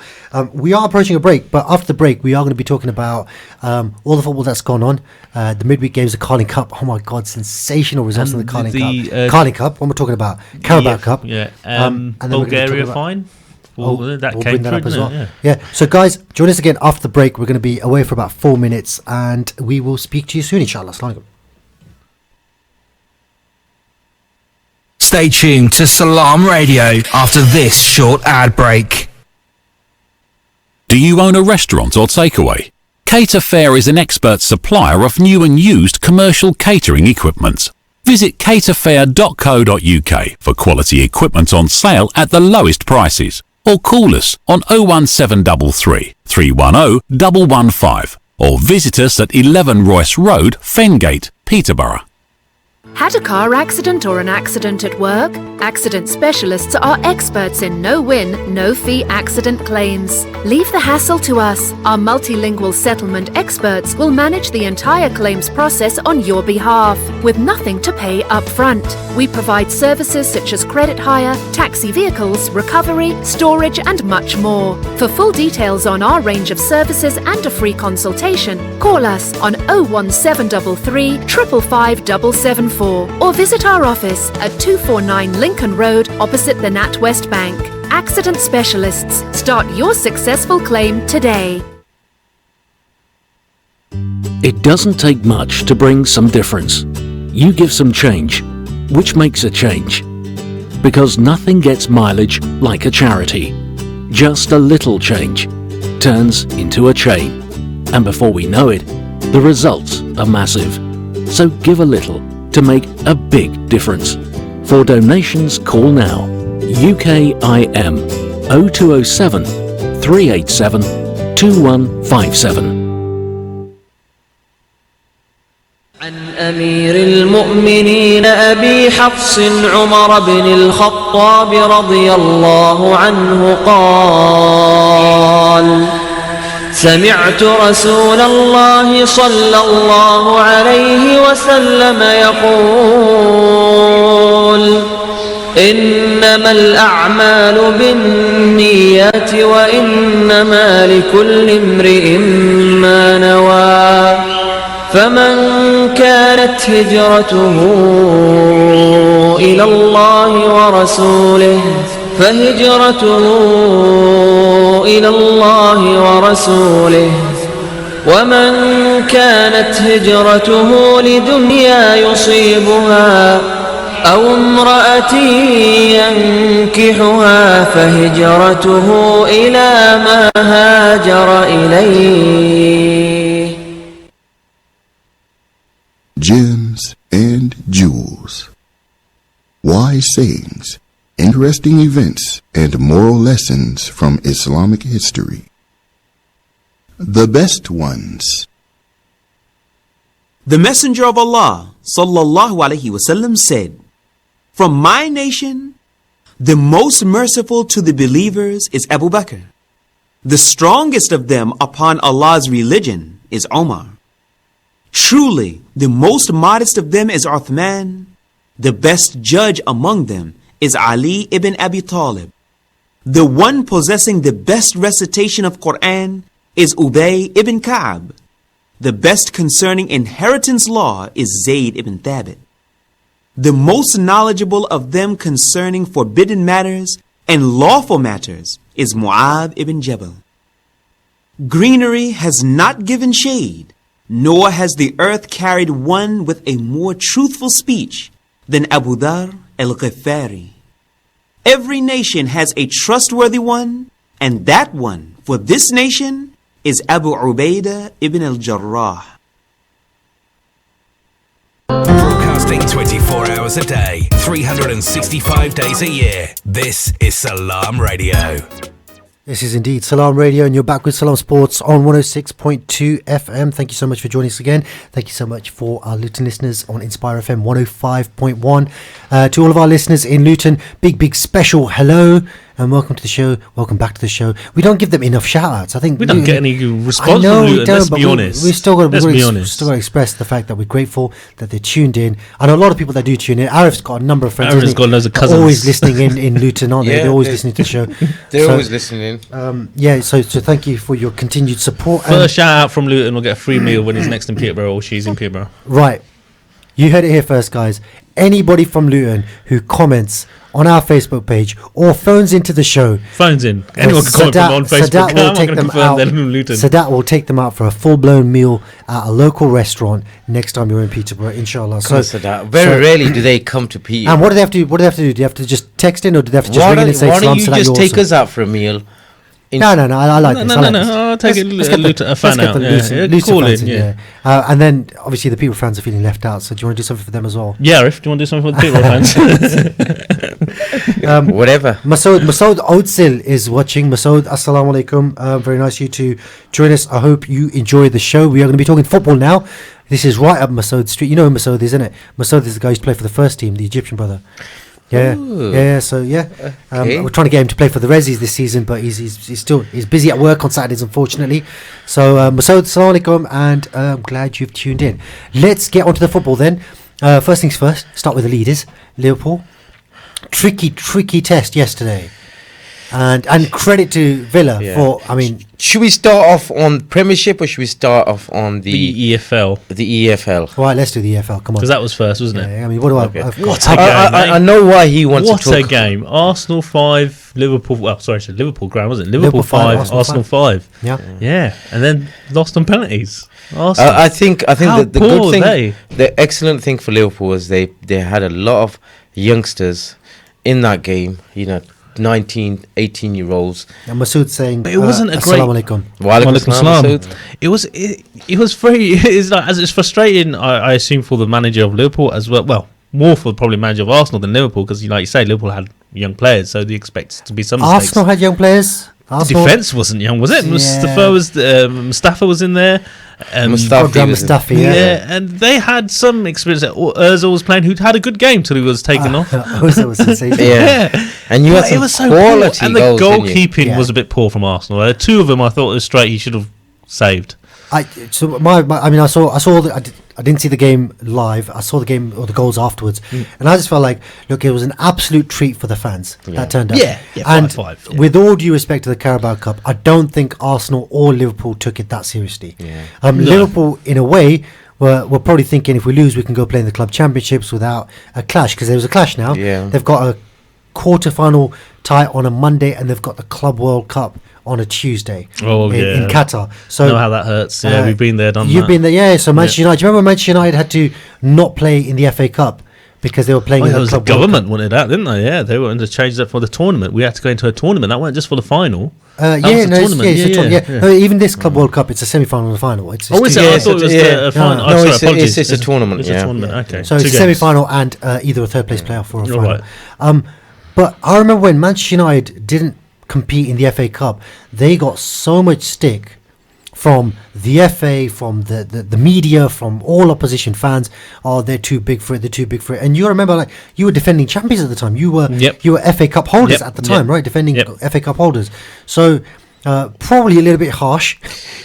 Speaker 1: We are approaching a break, but after the break we are going to be talking about all the football that's gone on. The midweek games, the Carling Cup. Oh my God, sensational results in the Carling Cup. Carling Cup, what am I talking about? Carabao Cup.
Speaker 2: Yeah. And Bulgaria fine.
Speaker 1: We'll bring that up as well. Yeah. So guys, join us again after the break. We're going to be away for about 4 minutes and we will speak to you soon, inshallah. Assalamu alaikum.
Speaker 4: Stay tuned to Salaam Radio after this short ad break.
Speaker 5: Do you own a restaurant or takeaway? Cater Fair is an expert supplier of new and used commercial catering equipment. Visit caterfair.co.uk for quality equipment on sale at the lowest prices, or call us on 01733 310 115 or visit us at 11 Royce Road, Fengate, Peterborough.
Speaker 6: Had a car accident or an accident at work? Accident specialists are experts in no-win, no-fee accident claims. Leave the hassle to us. Our multilingual settlement experts will manage the entire claims process on your behalf, with nothing to pay up front. We provide services such as credit hire, taxi vehicles, recovery, storage and much more. For full details on our range of services and a free consultation, call us on 01733 555 774 or visit our office at 249 Lincoln Road opposite the NatWest Bank. Accident Specialists. Start your successful claim today.
Speaker 7: It doesn't take much to bring some difference. You give some change, which makes a change. Because nothing gets mileage like a charity. Just a little change turns into a chain. And before we know it, the results are massive. So give a little to make a big difference. For donations, call now. UKIM 0207 387 2157.
Speaker 8: عن أمير المؤمنين أبي حفص عمر بن الخطاب رضي الله عنه قال: سمعت رسول الله صلى الله عليه وسلم يقول: إنما الأعمال بالنيات وإنما لكل امرئ ما نوى، فمن كانت هجرته إلى الله ورسوله فهجرته إلى الله ورسوله، ومن كانت هجرته لدنيا يصيبها أو امرأة ينكحها فهجرته إلى ما هاجر إليه.
Speaker 9: Gems and jewels, wise sayings, interesting events, and moral lessons from Islamic history. The best ones.
Speaker 10: The Messenger of Allah sallallahu alaihi wasallam said, "From my nation, the most merciful to the believers is Abu Bakr. The strongest of them upon Allah's religion is Omar. Truly, the most modest of them is Uthman. The best judge among them is Ali ibn Abi Talib. The one possessing the best recitation of Quran is Ubay ibn Ka'ab. The best concerning inheritance law is Zayd ibn Thabit. The most knowledgeable of them concerning forbidden matters and lawful matters is Mu'adh ibn Jabal. Greenery has not given shade, nor has the earth carried one with a more truthful speech than Abu Dhar al-Ghifari. Every nation has a trustworthy one, and that one for this nation is Abu Ubaidah ibn al-Jarrah.
Speaker 4: Broadcasting 24 hours a day, 365 days a year. This is Salaam Radio.
Speaker 1: This is indeed Salaam Radio, and you're back with Salaam Sports on 106.2 FM. Thank you so much for joining us again. Thank you so much for our Luton listeners on Inspire FM 105.1. To all of our listeners in Luton, big special hello and welcome to the show. Welcome back to the show. We don't give them enough shout-outs. I think
Speaker 2: we don't get any response from Luton, let's be honest.
Speaker 1: We've still got to express the fact that we're grateful that they're tuned in. I know a lot of people that do tune in. Arif's got a number of friends.
Speaker 2: Arif's got loads of cousins.
Speaker 1: Always listening in Luton, aren't they? They're always listening to the show.
Speaker 3: They're always listening.
Speaker 1: So thank you for your continued support.
Speaker 2: First shout-out from Luton will get a free meal when he's next in Peterborough or she's in Peterborough.
Speaker 1: Right. You heard it here first, guys. Anybody from Luton who comments on our Facebook page or phones into the show.
Speaker 2: Phones in. Anyone can comment on Facebook.
Speaker 1: Sadat will take them out for a full-blown meal at a local restaurant next time you're in Peterborough, inshallah.
Speaker 3: Very rarely do they come to Peterborough.
Speaker 1: And what do they have to do? Do you have to just text in, or do they have to just ring in and say,
Speaker 3: why don't you just take us out for a meal?
Speaker 1: No, I like this.
Speaker 2: I'll take a fan out.
Speaker 1: Call in, and then, obviously, the Peterborough fans are feeling left out, so do you want to do something for them as well?
Speaker 2: Yeah, if do you want to do something for the Peterborough
Speaker 3: fans? Whatever.
Speaker 1: Masoud Oudsil is watching. Masoud, assalamu alaikum. Very nice of you to join us. I hope you enjoy the show. We are going to be talking football now. This is right up Masoud Street. You know who Masoud is, isn't it? Masoud is the guy who's played for the first team, the Egyptian brother. Yeah. Okay. We're trying to get him to play for the Rezzies this season, but he's busy at work on Saturdays, unfortunately. So Masoud, assalamu alaikum, and I'm glad you've tuned in. Let's get onto the football then. First things first, start with the leaders. Liverpool, tricky test yesterday, and credit to Villa for. I mean,
Speaker 3: should we start off on Premiership or should we start off on the
Speaker 2: EFL?
Speaker 3: The EFL.
Speaker 1: Right, let's do the EFL. Come on,
Speaker 2: because that was first, wasn't it?
Speaker 1: I mean, what do I?
Speaker 2: What a game!
Speaker 3: I know why he wants to talk.
Speaker 2: What a game! Arsenal 5, Liverpool. Well, sorry, it's Liverpool ground, wasn't it? Liverpool 5, Arsenal 5. Yeah, and then lost on penalties.
Speaker 3: I think the good thing, the excellent thing for Liverpool was they had a lot of youngsters in that game. 19, 18-year-olds.
Speaker 1: And Masood saying,
Speaker 2: but it wasn't a great.
Speaker 1: Assalamu alaikum.
Speaker 3: Wa alaikum salam.
Speaker 2: It was very. It's like, as it's frustrating. I assume for the manager of Liverpool as well. Well, more for probably manager of Arsenal than Liverpool, because like you say, Liverpool had young players, so they expect to be some mistakes.
Speaker 1: Arsenal had young players.
Speaker 2: The defence wasn't young, was it? Mustafa was in there.
Speaker 1: Mustafi,
Speaker 2: and they had some experience. Ozil was playing, who had a good game till he was taken off.
Speaker 1: Ozil was sensational.
Speaker 3: And you had some quality
Speaker 2: and the goalkeeping was a bit poor from Arsenal. Two of them, I thought was straight. He should have saved.
Speaker 1: I didn't see the game live. I saw the game or the goals afterwards, and I just felt like, look, it was an absolute treat for the fans that turned up. And 5-5, with all due respect to the Carabao Cup, I don't think Arsenal or Liverpool took it that seriously. Liverpool, in a way, were probably thinking, if we lose, we can go play in the club championships without a clash, because there was a clash now. They've got a quarter-final tie on a Monday, and they've got the Club World Cup on a Tuesday in Qatar. So
Speaker 2: know how that hurts. We've been there, done that.
Speaker 1: You've been there, so Manchester United. Do you remember Manchester United had to not play in the FA Cup because they were playing in the Club
Speaker 2: World Cup? The government wanted that, didn't they? Yeah, they wanted to change that for the tournament. We had to go into a tournament. That wasn't just for the final. Even this Club World Cup, it's a semi-final and a final.
Speaker 1: I thought it was
Speaker 2: a final.
Speaker 3: It's a tournament.
Speaker 2: It's a tournament. Okay,
Speaker 1: so it's a semi-final and either a third place playoff or a final. Right. But I remember when Manchester United didn't compete in the FA Cup, they got so much stick from the FA, from the media, from all opposition fans. They're too big for it. And you remember, like, you were defending champions at the time. You were FA Cup holders at the time, right? Defending FA Cup holders. So probably a little bit harsh.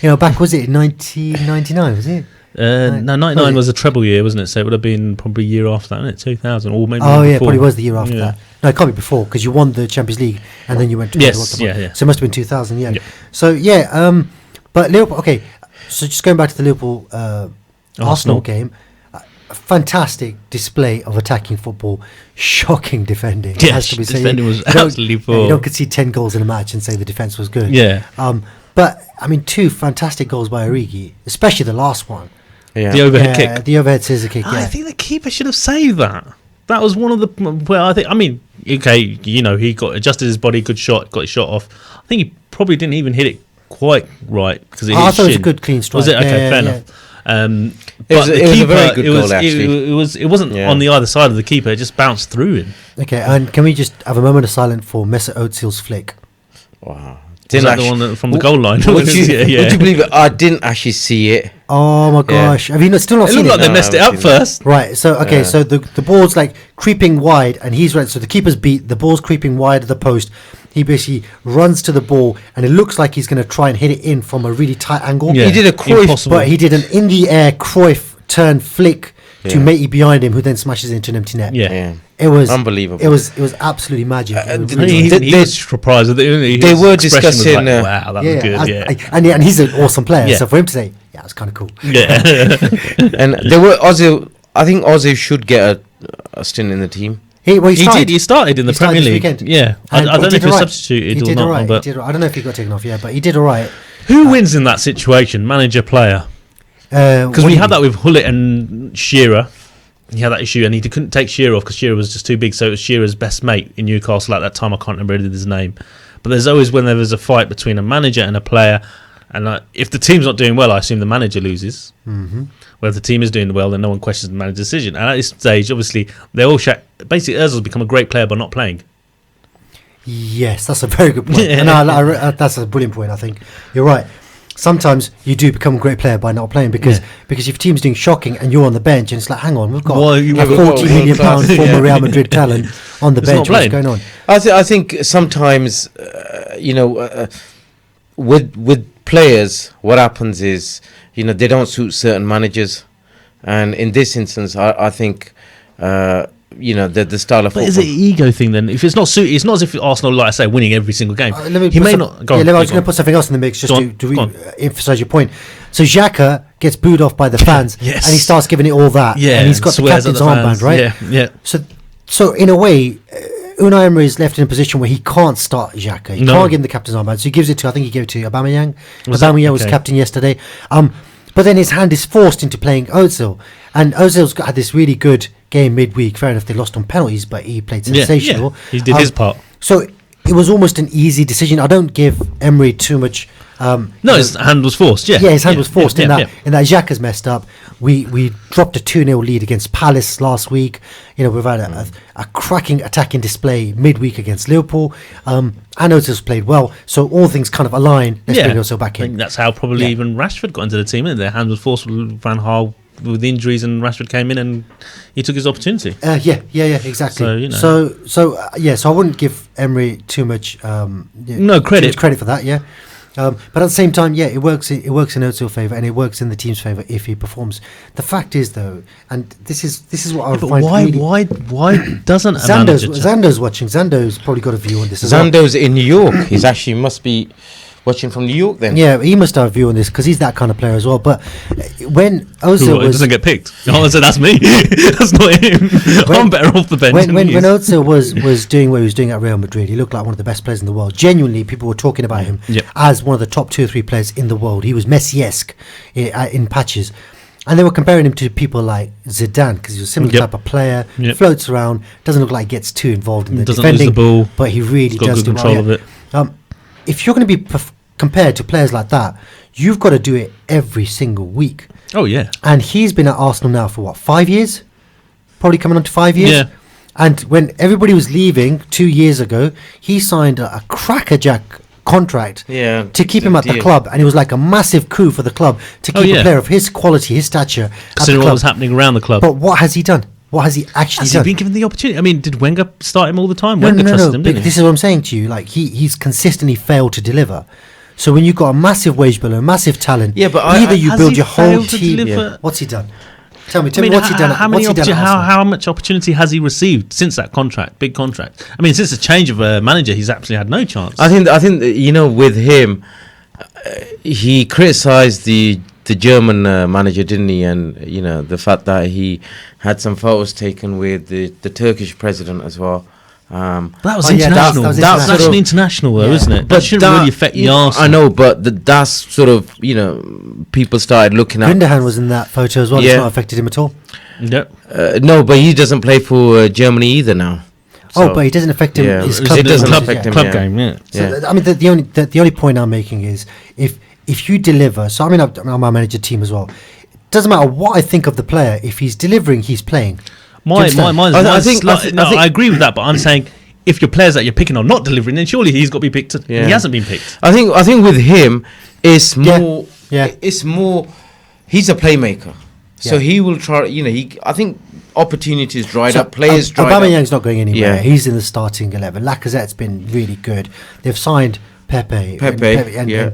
Speaker 1: Back, was it 1999? Was it?
Speaker 2: No, 99 was a treble year, wasn't it? So it would have been probably a year after that, wasn't it? 2000 or maybe before.
Speaker 1: Probably was the year after that. No, it can't be before, because you won the Champions League and then you went to the World Cup. So it must have been 2000, So but Liverpool, okay, so just going back to the Liverpool Arsenal game, fantastic display of attacking football, shocking defending.
Speaker 2: Defending was absolutely poor.
Speaker 1: You don't concede 10 goals in a match and say the defence was good.
Speaker 2: Yeah.
Speaker 1: But I mean, 2 fantastic goals by Origi, especially the last one.
Speaker 2: Yeah. The overhead kick.
Speaker 1: The overhead scissor kick.
Speaker 2: I think the keeper should have saved that. That was one of the. Well, I mean, okay, he got adjusted his body, good shot, got his shot off. I think he probably didn't even hit it quite right because
Speaker 1: I thought it was a good clean strike.
Speaker 2: Was it? Okay, fair enough.
Speaker 3: It was a very good goal, actually.
Speaker 2: It wasn't on the either side of the keeper. It just bounced through him.
Speaker 1: Okay, and can we just have a moment of silence for Mesut Ozil's flick?
Speaker 3: Wow.
Speaker 2: Was that the one from the goal line?
Speaker 3: Would you believe it? I didn't actually see it.
Speaker 1: Oh my gosh! Have you still not seen it?
Speaker 2: It looked like they messed it up first.
Speaker 1: Right. So so the ball's like creeping wide, and he's right. So the keeper's beat. The ball's creeping wide of the post. He basically runs to the ball, and it looks like he's going to try and hit it in from a really tight angle.
Speaker 3: Yeah. He did a Cruyff,
Speaker 1: but he did an in the air Cruyff turn flick to matey behind him, who then smashes into an empty net.
Speaker 3: Yeah.
Speaker 1: It was
Speaker 3: unbelievable.
Speaker 1: It was absolutely magic.
Speaker 2: He was surprised.
Speaker 3: They were discussing.
Speaker 2: Like, wow, that was good.
Speaker 1: And he's an awesome player. So for him to say, yeah, it's kind of cool.
Speaker 2: Yeah.
Speaker 3: And there were Ozil. I think Ozil should get a stint in the team.
Speaker 2: He did. He started in the Premier League. Yeah, I don't know if he substituted or not. But
Speaker 1: I don't know if he got taken off. Yeah, but he did all right.
Speaker 2: Who wins in that situation, manager player? Because we had that with Hullet and Shearer. He had that issue, and he couldn't take Shearer off because Shearer was just too big. So it was Shearer's best mate in Newcastle at that time. I can't remember his name. But there's always when there was a fight between a manager and a player, and if the team's not doing well, I assume the manager loses.
Speaker 1: Mm-hmm.
Speaker 2: Where if the team is doing well, then no one questions the manager's decision. And at this stage, obviously, they all basically Ozil's become a great player by not playing.
Speaker 1: Yes, that's a very good point. And that's a brilliant point. I think you're right. Sometimes you do become a great player by not playing because if your team's doing shocking and you're on the bench and it's like, hang on, we've got a £40 million former Real Madrid talent on the bench. What's going on?
Speaker 3: I think sometimes, with players, what happens is, they don't suit certain managers, and in this instance, I think. The style of football.
Speaker 2: But is it an ego thing then? If it's not suited, it's not as if Arsenal, like I say, winning every single game. He may not.
Speaker 1: I was going to put something else in the mix just to emphasise your point. So Xhaka gets booed off by the fans, and he starts giving it all that.
Speaker 2: Yeah,
Speaker 1: and he's got the captain's armband, right?
Speaker 2: Yeah.
Speaker 1: So in a way, Unai Emery is left in a position where he can't start Xhaka. He can't give him the captain's armband. So he gives it to, I think he gave it to Aubameyang. Aubameyang was captain yesterday. But then his hand is forced into playing Ozil. And Ozil's had this really good game midweek. Fair enough, they lost on penalties, but he played sensational.
Speaker 2: Yeah. He did his part.
Speaker 1: So it was almost an easy decision. I don't give Emery too much.
Speaker 2: His hand was forced. Yeah,
Speaker 1: his hand was forced in that Xhaka's messed up. We dropped a 2-0 lead against Palace last week. We've had a cracking attacking display midweek against Liverpool. And Ozil's played well. So all things kind of align. Let's bring Ozil back in.
Speaker 2: I think that's how probably even Rashford got into the team. Their hand was forced with Van Gaal with injuries, and Rashford came in and he took his opportunity.
Speaker 1: Exactly. So I wouldn't give Emery too much
Speaker 2: credit
Speaker 1: for that. Yeah. But at the same time, it works in Ozil's favour, and it works in the team's favour if he performs. The fact is, though, and this is what I find.
Speaker 2: Why doesn't
Speaker 1: Zando's watching? Zando's probably got a view on this.
Speaker 3: Zando's in New York. He's actually must be watching from New York then.
Speaker 1: Yeah, he must have a view on this because he's that kind of player as well. But when Ozil
Speaker 2: doesn't get picked, so that's me. That's not him. I'm better off the bench.
Speaker 1: When Ozil was doing what he was doing at Real Madrid, he looked like one of the best players in the world. Genuinely, people were talking about him as one of the top 2 or 3 players in the world. He was Messi-esque in patches. And they were comparing him to people like Zidane because he's a similar type of player, floats around, doesn't look like he gets too involved in the defending,
Speaker 2: lose the ball,
Speaker 1: but he really does
Speaker 2: good control of it.
Speaker 1: If you're going to be compared to players like that, you've got to do it every single week.
Speaker 2: Oh, yeah.
Speaker 1: And he's been at Arsenal now for 5 years? Probably coming on to 5 years?
Speaker 2: Yeah.
Speaker 1: And when everybody was leaving 2 years ago, he signed a crackerjack contract to keep him at the club, and it was like a massive coup for the club to keep a player of his quality, his stature at the club.
Speaker 2: What was happening around the club.
Speaker 1: But what has he done? What has he actually done?
Speaker 2: Has he been given the opportunity? I mean, did Wenger start him all the time? Wenger trusted him, didn't he?
Speaker 1: This is what I'm saying to you. Like he's consistently failed to deliver. So when you've got a massive wage bill and a massive talent, either you build your whole team. What's he done? Tell me what's he done?
Speaker 2: How much opportunity has he received since that contract, big contract? I mean, since the change of a manager, he's actually had no chance.
Speaker 3: I think with him, he criticised the German manager, didn't he? And the fact that he had some photos taken with the Turkish president as well.
Speaker 2: That was international.
Speaker 1: that was
Speaker 2: That's actually international, though, isn't it? That shouldn't really affect the Arsenal.
Speaker 3: I know, but that's sort of, people started looking at.
Speaker 1: Gundogan was in that photo as well. It's not affected him at all.
Speaker 2: Yep.
Speaker 3: No, but he doesn't play for Germany either now.
Speaker 1: So, but it doesn't affect him.
Speaker 3: Yeah,
Speaker 1: his
Speaker 3: it doesn't affect him.
Speaker 2: Club game, yeah.
Speaker 1: So I mean, the only point I'm making is if you deliver. So I mean, I'm a manager team as well. It doesn't matter what I think of the player. If he's delivering, he's playing.
Speaker 2: I agree with that, but I'm saying if your players that you're picking are not delivering, then surely he's got to be picked. Yeah. He hasn't been picked.
Speaker 3: I think with him, it's more. Yeah. It's more. He's a playmaker, so he will try. I think opportunities dried up. Players dried up.
Speaker 1: Aubameyang's not going anywhere. Yeah. He's in the starting 11. Lacazette's been really good. They've signed Pepe,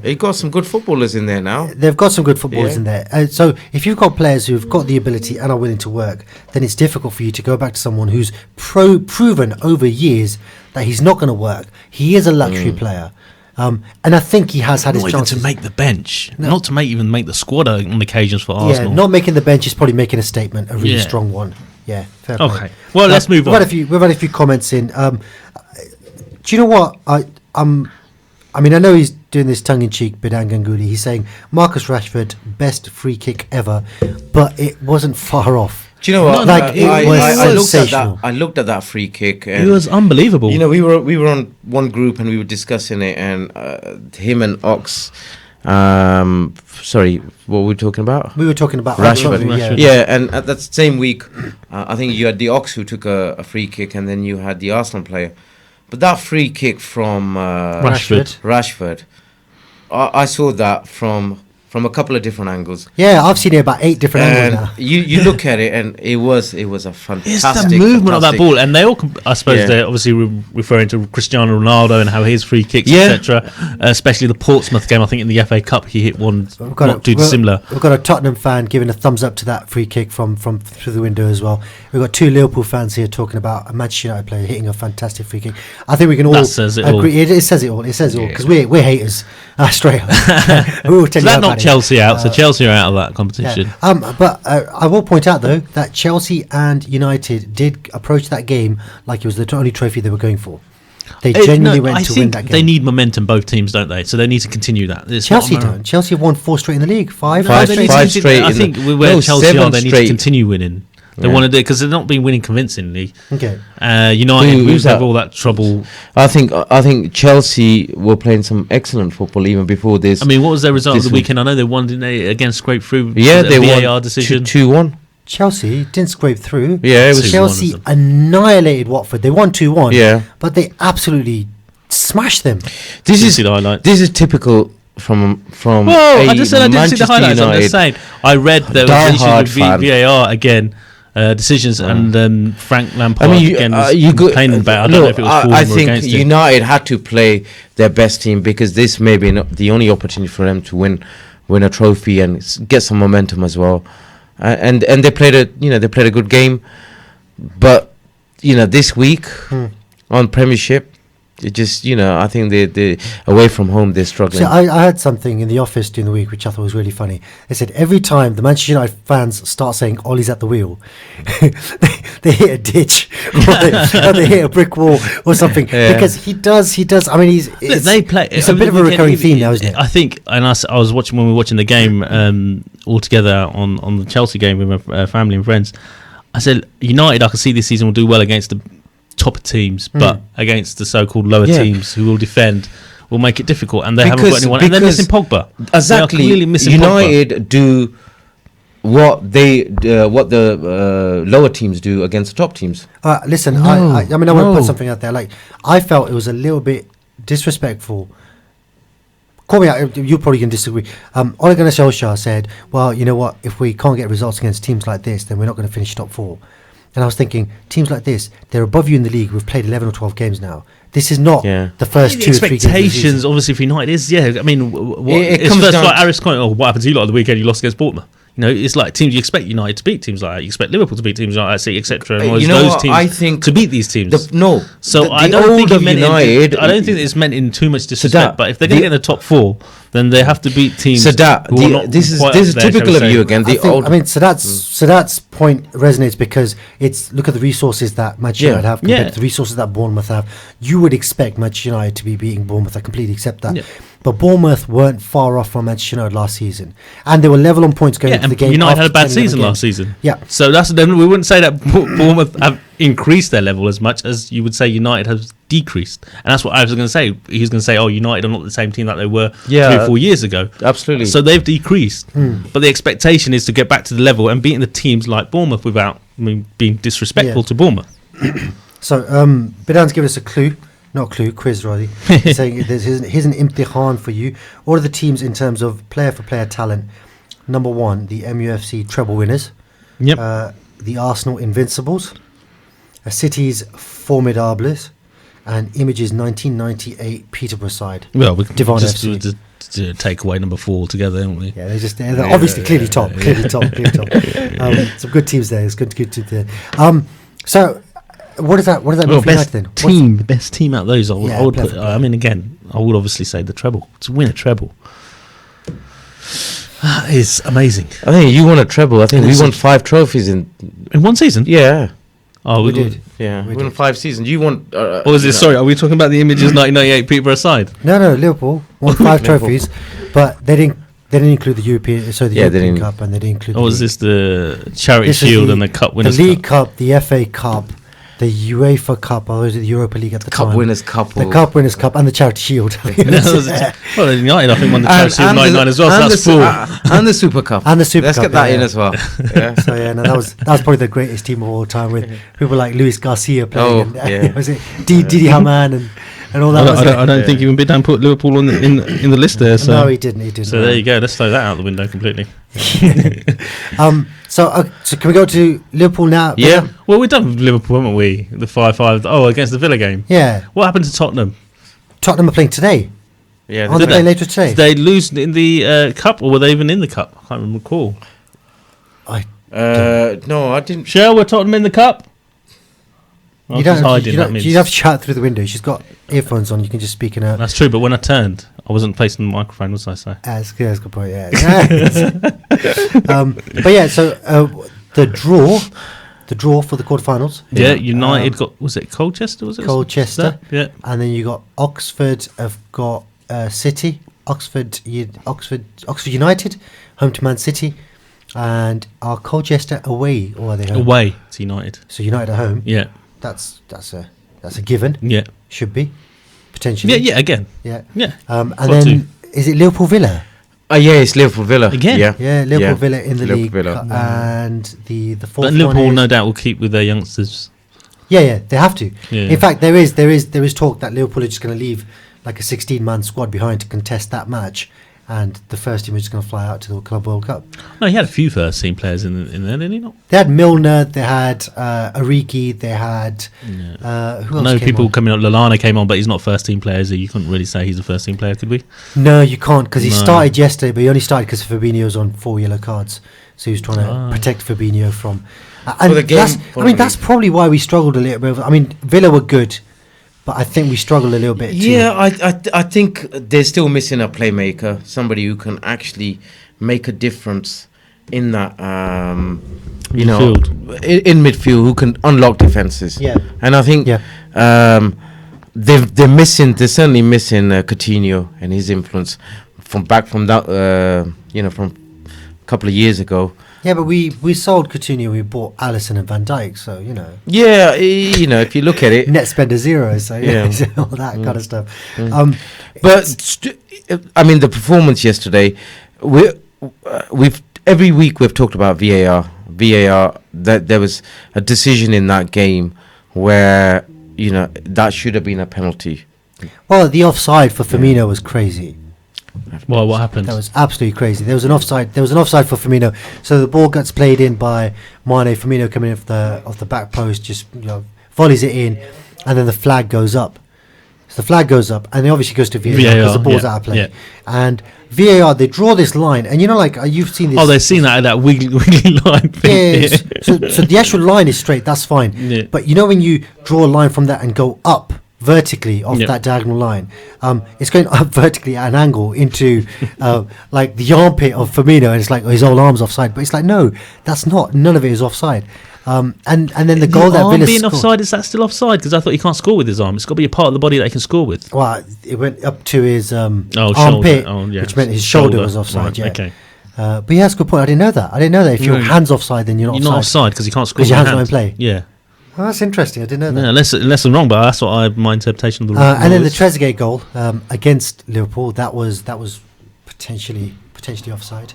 Speaker 3: he got some good footballers in there now.
Speaker 1: They've got some good footballers in there. So if you've got players who've got the ability and are willing to work, then it's difficult for you to go back to someone who's proven over years that he's not going to work. He is a luxury player. And I think he has had his chances.
Speaker 2: To make the bench, not to even make the squad on occasions for Arsenal.
Speaker 1: Yeah, not making the bench is probably making a statement, a really strong one. Yeah, fair play.
Speaker 2: Okay, well, let's move on.
Speaker 1: We've had a few comments in. Do you know what? I mean, I know he's doing this tongue-in-cheek, Bidan Ganguly. He's saying Marcus Rashford, best free kick ever, but it wasn't far off.
Speaker 3: Do you know what?
Speaker 1: I
Speaker 3: looked at that free kick.
Speaker 2: And it was unbelievable.
Speaker 3: We were on one group and we were discussing it, and him and Ox. Sorry, what were we talking about?
Speaker 1: We were talking about
Speaker 3: Rashford. Yeah, and at that same week, I think you had the Ox who took a free kick, and then you had the Arsenal player. But that free kick from Rashford, I saw that from a couple of different angles.
Speaker 1: Yeah, I've seen it about 8 different angles now.
Speaker 3: You look at it, and it was a fantastic.
Speaker 2: It's the movement of that ball, and they all. I suppose they're obviously referring to Cristiano Ronaldo and how his free kicks, etc. Especially the Portsmouth game. I think in the FA Cup he hit one not too dissimilar.
Speaker 1: We've got a Tottenham fan giving a thumbs up to that free kick from through the window as well. We've got 2 Liverpool fans here talking about a Manchester United player hitting a fantastic free kick. I think we can all agree. It says it all. It says it all because we're haters straight up. We will tell you
Speaker 2: that not Chelsea out, so Chelsea are out of that competition.
Speaker 1: But I will point out though that Chelsea and United did approach that game like it was the only trophy they were going for. They genuinely went to win that game.
Speaker 2: They need momentum, both teams, don't they? So they need to continue that.
Speaker 1: Chelsea don't. Chelsea have won 4 straight in the league. Five straight.
Speaker 2: I think Chelsea are, they need to continue winning. They want to do it because they've not been winning convincingly.
Speaker 1: Okay.
Speaker 2: United who's have all that trouble.
Speaker 3: I think Chelsea were playing some excellent football even before this.
Speaker 2: I mean, what was their result of the weekend? I know they won, didn't they? Again, scraped through.
Speaker 3: Yeah, they
Speaker 2: VAR
Speaker 3: won
Speaker 2: decision
Speaker 3: 2-1.
Speaker 1: Chelsea didn't scrape through.
Speaker 3: Yeah, it was
Speaker 1: Chelsea annihilated Watford. They won 2-1.
Speaker 3: Yeah,
Speaker 1: but they absolutely smashed them.
Speaker 3: This is typical from.
Speaker 2: Whoa! I just said I didn't see the highlights. I'm just saying. I read there was issues with VAR again. Decisions and Frank Lampard complaining about. I don't know if it was for him or against him.
Speaker 3: I think United had to play their best team because this may be the only opportunity for them to win a trophy and get some momentum as well. And they played a good game, but this week on Premiership. It just, I think they away from home they're struggling.
Speaker 1: So I heard something in the office during the week which I thought was really funny. They said every time the Manchester United fans start saying Ollie's at the wheel, they hit a ditch or they hit a brick wall or something because he does. I mean, it's a bit of a recurring theme now, isn't it?
Speaker 2: I think, and I was watching when we were watching the game all together on the Chelsea game with my family and friends. I said United, I can see this season will do well against the top teams, but against the so-called lower teams who will defend, will make it difficult, and they haven't got anyone, and they're missing Pogba.
Speaker 3: Exactly,
Speaker 2: they are clearly missing
Speaker 3: United
Speaker 2: Pogba.
Speaker 3: Do what the lower teams do against the top teams.
Speaker 1: Listen, I want to put something out there. Like, I felt it was a little bit disrespectful. Call me out. You probably can disagree. Ole Gunnar Solskjaer said, "Well, you know what? If we can't get results against teams like this, then we're not going to finish top 4." And I was thinking, teams like this, they're above you in the league. We've played 11 or 12 games now. This is not the first 2 or 3 games.
Speaker 2: Expectations, obviously, for United is, I mean, it comes down like Aris comment, what happened to you lot on the weekend? You lost against Bournemouth. It's like teams you expect United to beat teams like that. You expect Liverpool to beat teams like that, etc. And those teams to beat these teams. I don't think it's meant in too much disrespect. But if they're going to get in the top 4, then they have to beat teams.
Speaker 3: Sadat, this is typical of you again.
Speaker 1: Sadat's point resonates because it's look at the resources that Manchester United have compared to the resources that Bournemouth have. You would expect Manchester United to be beating Bournemouth. I completely accept that. Yeah. But Bournemouth weren't far off from Manchester United last season, and they were level on points going into the game.
Speaker 2: United had a bad season last season.
Speaker 1: Yeah,
Speaker 2: so we wouldn't say that Bournemouth have increased their level as much as you would say United has decreased, and that's what I was going to say. He was going to say, "Oh, United are not the same team that they were 3 or 4 years ago."
Speaker 3: Absolutely.
Speaker 2: So they've decreased, but the expectation is to get back to the level and beating the teams like Bournemouth without being disrespectful to Bournemouth.
Speaker 1: So, Bidan's given us a clue. Not clue, quiz, Roddy. Saying here's an imtihan for you. What are the teams in terms of player-for-player talent? Number 1, the MUFC treble winners.
Speaker 2: Yep.
Speaker 1: The Arsenal Invincibles. City's Formidables. And Image's 1998 Peterborough side.
Speaker 2: Well, we can just take away number 4 altogether, don't we?
Speaker 1: Yeah, they're obviously clearly top. Clearly top. Some good teams there. It's good teams there. So... What does that mean for United then?
Speaker 2: The best team out of those, I would put. I mean, again, I would obviously say the treble. To win a treble is amazing.
Speaker 3: I think you won a treble. I think we won 5 trophies in
Speaker 2: 1 season.
Speaker 3: Yeah.
Speaker 1: Oh, we did.
Speaker 3: Yeah, we won 5 seasons. You won.
Speaker 2: Or was it? Sorry, are we talking about the Images 1998 Peterborough side?
Speaker 1: No, Liverpool won 5 trophies, but they didn't include the European. So the European Cup, and they didn't include.
Speaker 2: Or was this the Charity Shield and the Cup Winners'
Speaker 1: Cup? The League Cup, the FA Cup. The UEFA Cup, or was it the Europa League at the time?
Speaker 3: Cup Winners' Cup.
Speaker 1: The Cup Winners' Cup and the Charity Shield.
Speaker 2: Well, United, I think, won the Charity Shield 99 as well, so that's 4.
Speaker 3: And the Super Cup.
Speaker 1: And the Super
Speaker 3: Cup. Let's get that in as well.
Speaker 1: Yeah. So, that was probably the greatest team of all time, with people like Luis Garcia playing. Was it Didi Hamann and all that?
Speaker 2: I don't think even Bidan put Liverpool in the list there. So.
Speaker 1: No, he didn't.
Speaker 2: So there you go. Let's throw that out the window completely.
Speaker 1: So can we go to Liverpool now?
Speaker 2: Yeah. Well, we've done Liverpool, haven't we? The 5-5. Oh, against the Villa game.
Speaker 1: Yeah.
Speaker 2: What happened to Tottenham?
Speaker 1: Tottenham are playing today.
Speaker 3: Yeah.
Speaker 1: Aren't they playing later today?
Speaker 2: Did they lose in the cup, or were they even in the cup? I can't recall.
Speaker 3: No, I didn't.
Speaker 2: Shell, were Tottenham in the cup?
Speaker 1: You don't have to shout through the window. She's got earphones on. You can just speak in her.
Speaker 2: That's true, but when I turned, I wasn't facing the microphone, was I? So
Speaker 1: that's a good point. Yeah. But yeah, so the draw for the quarterfinals.
Speaker 2: Yeah, United got, was it Colchester? Was it
Speaker 1: Colchester?
Speaker 2: Yeah,
Speaker 1: and then you got Oxford. Have got City. Oxford United, home to Man City. And are Colchester away, or are they home?
Speaker 2: Away to United.
Speaker 1: So United at home.
Speaker 2: Yeah.
Speaker 1: That's a given.
Speaker 2: Yeah.
Speaker 1: Should be potentially.
Speaker 2: Yeah. Again.
Speaker 1: Yeah.
Speaker 2: Yeah.
Speaker 1: And then is it Liverpool Villa?
Speaker 3: Yeah, it's Liverpool Villa
Speaker 2: again.
Speaker 1: Yeah, Liverpool Villa in the league, and the fourth.
Speaker 2: But Liverpool, no doubt, will keep with their youngsters.
Speaker 1: Yeah, they have to.
Speaker 2: Yeah.
Speaker 1: In fact, there is talk that Liverpool are just going to leave like a 16-man squad behind to contest that match. And the first team is just going to fly out to the Club World Cup.
Speaker 2: No, he had a few first team players in there, didn't he not?
Speaker 1: They had Milner, they had Origi, they had... who else?
Speaker 2: I know people coming up, Lallana came on, but he's not first team player, so you couldn't really say he's a first team player, could we?
Speaker 1: No, you can't, because he started yesterday, but he only started because Fabinho was on 4 yellow cards. So he was trying to protect Fabinho from... And that's probably why we struggled a little bit. I mean, Villa were good, but I think we struggled a little bit too.
Speaker 3: Yeah, I think they're still missing a playmaker, somebody who can actually make a difference in that,
Speaker 2: midfield.
Speaker 3: In midfield, who can unlock defenses.
Speaker 1: Yeah,
Speaker 3: and I think they're certainly missing Coutinho and his influence from that, from a couple of years ago.
Speaker 1: Yeah, but we sold Coutinho, we bought Alisson and Van Dijk, so,
Speaker 3: Yeah, if you look at it...
Speaker 1: Net spender zero, so, all that kind of stuff.
Speaker 3: But, I mean, the performance yesterday, we've every week we've talked about VAR, that there was a decision in that game where, that should have been a penalty.
Speaker 1: Well, the offside for Firmino was crazy.
Speaker 2: Well, what happened?
Speaker 1: That was absolutely crazy. There was an offside for Firmino. So the ball gets played in by Mane. Firmino coming in off the back post, just volleys it in, and then the flag goes up. So the flag goes up, and it obviously goes to VAR because the ball's out of play. Yeah. And VAR, they draw this line, and you've seen this.
Speaker 2: Oh, they've seen that wiggly line thing.
Speaker 1: Yeah. So the actual line is straight. That's fine.
Speaker 2: Yeah.
Speaker 1: But when you draw a line from that and go up vertically off that diagonal line. It's going up vertically at an angle into like the armpit of Firmino, and it's like his whole arm's offside. But it's like, no, that's not. None of it is offside. And then the goal that Villa
Speaker 2: being
Speaker 1: scored,
Speaker 2: offside, is that still offside? Because I thought he can't score with his arm. It's got to be a part of the body that he can score with.
Speaker 1: Well, it went up to his armpit,
Speaker 2: shoulder.
Speaker 1: which meant his shoulder was offside.
Speaker 2: Right, okay.
Speaker 1: But yeah, that's a good point. I didn't know that. If your hand's offside, then you're not offside.
Speaker 2: You're not offside because you can't score
Speaker 1: because your
Speaker 2: with
Speaker 1: hand's not in play.
Speaker 2: Yeah.
Speaker 1: Oh, that's interesting. I didn't know that.
Speaker 2: Yeah, unless I'm wrong, but that's what my interpretation of the rule
Speaker 1: and then the Trezeguet goal against Liverpool, that was potentially offside.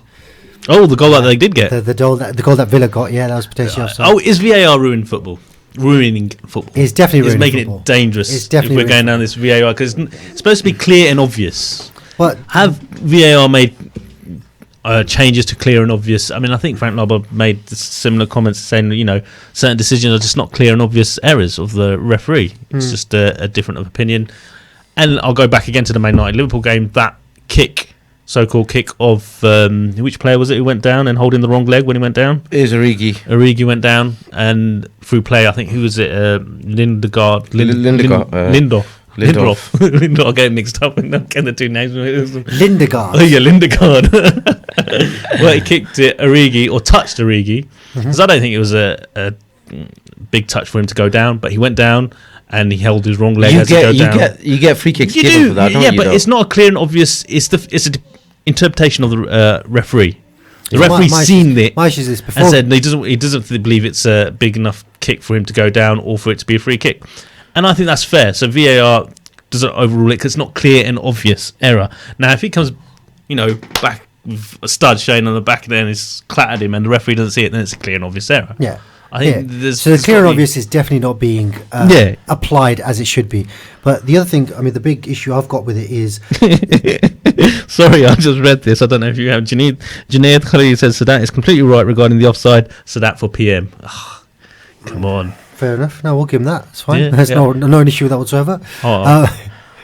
Speaker 2: Oh, the goal that they did get.
Speaker 1: The goal that Villa got, that was potentially offside.
Speaker 2: Oh, is VAR ruining football?
Speaker 1: It's definitely ruining
Speaker 2: making
Speaker 1: football.
Speaker 2: It dangerous.
Speaker 1: It's definitely
Speaker 2: if we're going down this VAR, because it's supposed to be clear and obvious.
Speaker 1: But
Speaker 2: have VAR made changes to clear and obvious? I mean, I think Frank Lampard made similar comments saying, certain decisions are just not clear and obvious errors of the referee. It's just a different of opinion. And I'll go back again to the Man United Liverpool game. That so-called kick of which player was it who went down and holding the wrong leg when he went down?
Speaker 3: It was Origi.
Speaker 2: Origi went down, and through play, I think, who was it? Lindegaard. Lindelof. Lindelof. I get mixed up and getting the two names.
Speaker 1: Lindegaard.
Speaker 2: Oh yeah, Lindegaard. Well, he kicked it, Origi, or touched Origi, because I don't think it was a big touch for him to go down, but he went down and he held his wrong leg
Speaker 3: You get free kicks given for that, don't you?
Speaker 2: Yeah, but it's not a clear and obvious. It's an interpretation of the referee. The referee's seen it and said he doesn't believe it's a big enough kick for him to go down or for it to be a free kick. And I think that's fair. So VAR doesn't overrule it because it's not clear and obvious error. Now, if he comes, back with a stud showing on the back of there and he's clattered him and the referee doesn't see it, then it's a clear and obvious error.
Speaker 1: Yeah.
Speaker 2: I think
Speaker 1: so the clear and obvious is definitely not being applied as it should be. But the other thing, the big issue I've got with it is...
Speaker 2: Sorry, I just read this. I don't know if you have. Junaid Khalid says Sadat is completely right regarding the offside. Sadat for PM. Oh, come on.
Speaker 1: Fair enough. No, we'll give him that. It's fine. There's no issue with that whatsoever.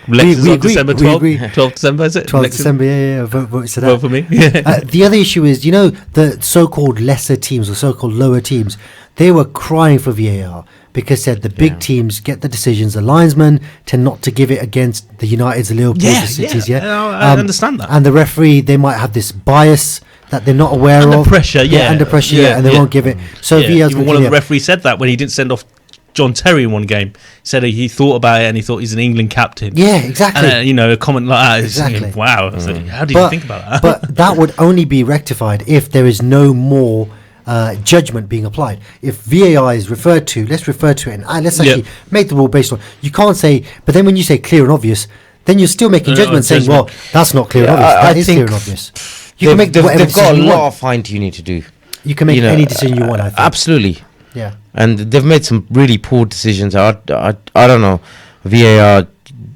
Speaker 2: Lex is on December 12th. 12th December, is it?
Speaker 1: 12th December, yeah. Vote
Speaker 2: for me.
Speaker 1: The other issue is, the so-called lesser teams or so-called lower teams, they were crying for VAR because said the big teams get the decisions. The linesmen tend not to give it against the Uniteds, the Liverpools, the Cities.
Speaker 2: I understand that.
Speaker 1: And the referee, they might have this bias that they're not aware of.
Speaker 2: Under pressure,
Speaker 1: and they won't give it. So VAR's
Speaker 2: even one of the referees said that when he didn't send off John Terry in one game. He said he thought about it and he thought he's an England captain.
Speaker 1: Yeah, exactly.
Speaker 2: And a comment like that is
Speaker 1: exactly.
Speaker 2: Wow. How do you think about that?
Speaker 1: But that would only be rectified if there is no more judgment being applied. If VAR is referred to, let's refer to it and let's actually make the rule based on. You can't say, but then when you say clear and obvious, then you're still making judgment saying, well, that's not clear and obvious. That is clear and obvious. You can make
Speaker 3: they've got a lot of fine-tuning to do.
Speaker 1: You can make any decision you want, I think.
Speaker 3: Absolutely.
Speaker 1: Yeah.
Speaker 3: And they've made some really poor decisions. I don't know. VAR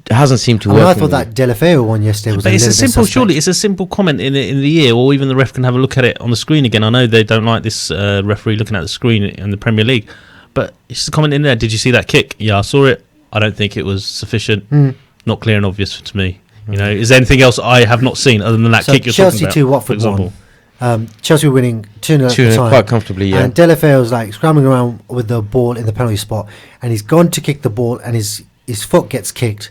Speaker 3: hasn't seemed to work.
Speaker 1: I thought that Delafeu one yesterday was.
Speaker 2: But it's a simple. Surely it's a simple comment in the year, or even the ref can have a look at it on the screen again. I know they don't like this referee looking at the screen in the Premier League, but it's just a comment in there. Did you see that kick? Yeah, I saw it. I don't think it was sufficient. Not clear and obvious to me. Is there anything else I have not seen other than that kick you're
Speaker 1: Chelsea
Speaker 2: talking about?
Speaker 1: 2, Watford 1. Chelsea were winning 2-0 at the time,
Speaker 3: quite comfortably, yeah.
Speaker 1: And Delafeu was like scrambling around with the ball in the penalty spot, and he's gone to kick the ball, and his foot gets kicked.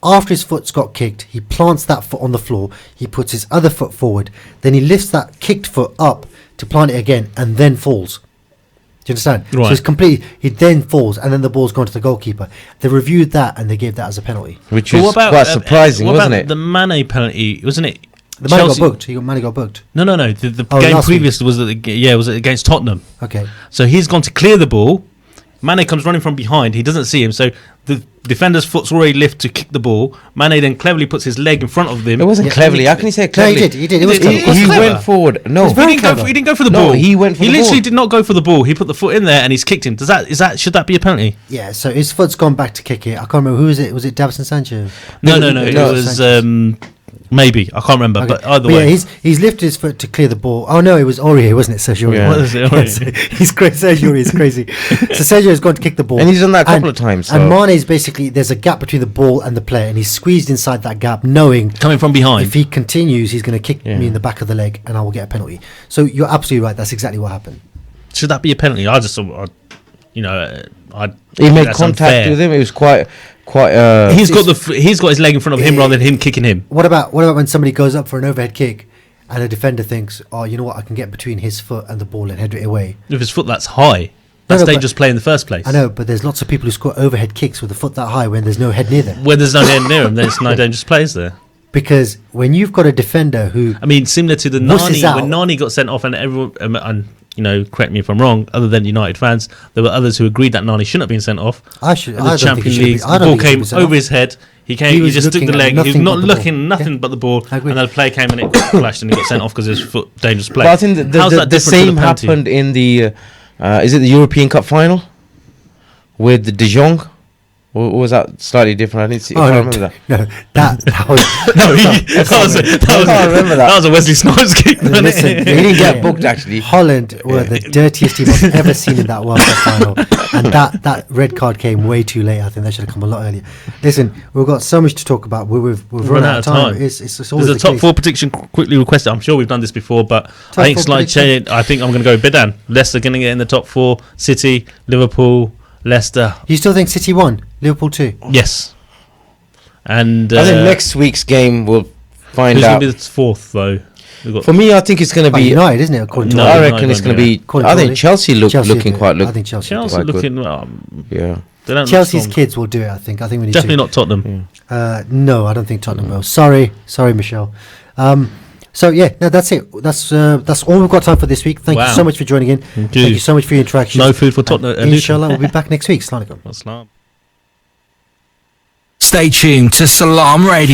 Speaker 1: After his foot's got kicked, he plants that foot on the floor. He puts his other foot forward. Then he lifts that kicked foot up to plant it again, and then falls. Do you understand?
Speaker 2: Right.
Speaker 1: So it's complete. He then falls, and then the ball's gone to the goalkeeper. They reviewed that, and they gave that as a penalty.
Speaker 3: Which was quite surprising, wasn't it?
Speaker 2: The Mane penalty, wasn't it?
Speaker 1: The Mane got booked. Mane got booked.
Speaker 2: No. The game previous was against Tottenham.
Speaker 1: Okay.
Speaker 2: So he's gone to clear the ball. Mane comes running from behind. He doesn't see him. So the defender's foot's already lifted to kick the ball. Mane then cleverly puts his leg in front of him.
Speaker 3: It wasn't cleverly. How can you say it cleverly?
Speaker 1: No, he did. It was clever.
Speaker 3: He went forward. No,
Speaker 2: he didn't go for the ball.
Speaker 3: He went for the ball.
Speaker 2: He literally did not go for the ball. He put the foot in there and he's kicked him. Should that be a penalty?
Speaker 1: Yeah. So his foot's gone back to kick it. I can't remember who was it. Was it Davison Sanchez?
Speaker 2: No. It was. Maybe I can't remember, but either way,
Speaker 1: he's lifted his foot to clear the ball. Oh no, it was Aurier, wasn't it? Sergio Aurier.
Speaker 2: What is it? Aurier?
Speaker 1: He's crazy. Sergio Aurier is crazy. So Sergio has gone to kick the ball,
Speaker 3: and he's done that a couple of times.
Speaker 1: And Mane's basically there's a gap between the ball and the player, and he's squeezed inside that gap, knowing
Speaker 2: coming from behind.
Speaker 1: If he continues, he's going to kick me in the back of the leg, and I will get a penalty. So you're absolutely right. That's exactly what happened.
Speaker 2: Should that be a penalty? I just,
Speaker 3: he made contact with him. It was quite. quite.
Speaker 2: He's got his leg in front of him rather than him kicking him.
Speaker 1: What about when somebody goes up for an overhead kick and a defender thinks, oh, you know what, I can get between his foot and the ball and head it away.
Speaker 2: If his foot that's high, that's dangerous play in the first place.
Speaker 1: I know, but there's lots of people who score overhead kicks with a foot that high when there's no head near them.
Speaker 2: When there's no head near him, then it's no dangerous plays there.
Speaker 1: Because when you've got a defender who...
Speaker 2: I mean, similar to the Nani, when Nani got sent off and everyone... and you know, correct me if I'm wrong, other than United fans, there were others who agreed that Nani shouldn't have been sent off. The Champions League, the ball came over his head. He just took the leg. He was not looking nothing but the ball, and then the player came and it flashed, and he got sent off because his foot dangerous play.
Speaker 3: But I think the same happened in the is it the European Cup final with De Jong? Or was that slightly different? I didn't see. I can't remember that.
Speaker 1: No, that was.
Speaker 2: That was a Wesley Snipes kick.
Speaker 1: Listen,
Speaker 3: he didn't get booked actually.
Speaker 1: Holland were the dirtiest team I've ever seen in that World Cup final, and that red card came way too late. I think that should have come a lot earlier. Listen, we've got so much to talk about. We've run out of time. It's always
Speaker 2: There's a top 4 prediction quickly requested. I'm sure we've done this before, but I think slight change. I think I'm going to go Bidan. Leicester going to get in the top 4. City, Liverpool, Leicester.
Speaker 1: You still think City won? Liverpool 2?
Speaker 2: Yes. And
Speaker 3: I think next week's game we'll find out.
Speaker 2: Who's going to be the 4th though?
Speaker 3: For me, I think it's going to be
Speaker 1: United, isn't it?
Speaker 3: I reckon it's going to be. I think Chelsea looking quite.
Speaker 1: I think Chelsea
Speaker 2: looking.
Speaker 3: Yeah.
Speaker 1: Chelsea's kids will do it. I think we need
Speaker 2: definitely not Tottenham.
Speaker 1: No, I don't think Tottenham will. Sorry, Michelle. So that's it. That's all we've got time for this week. Thank you so much for joining in. Thank you so much for your interaction.
Speaker 2: No food for Tottenham.
Speaker 1: Inshallah, we'll be back next week. Assalamu alaikum.
Speaker 4: Stay tuned to Salaam Radio.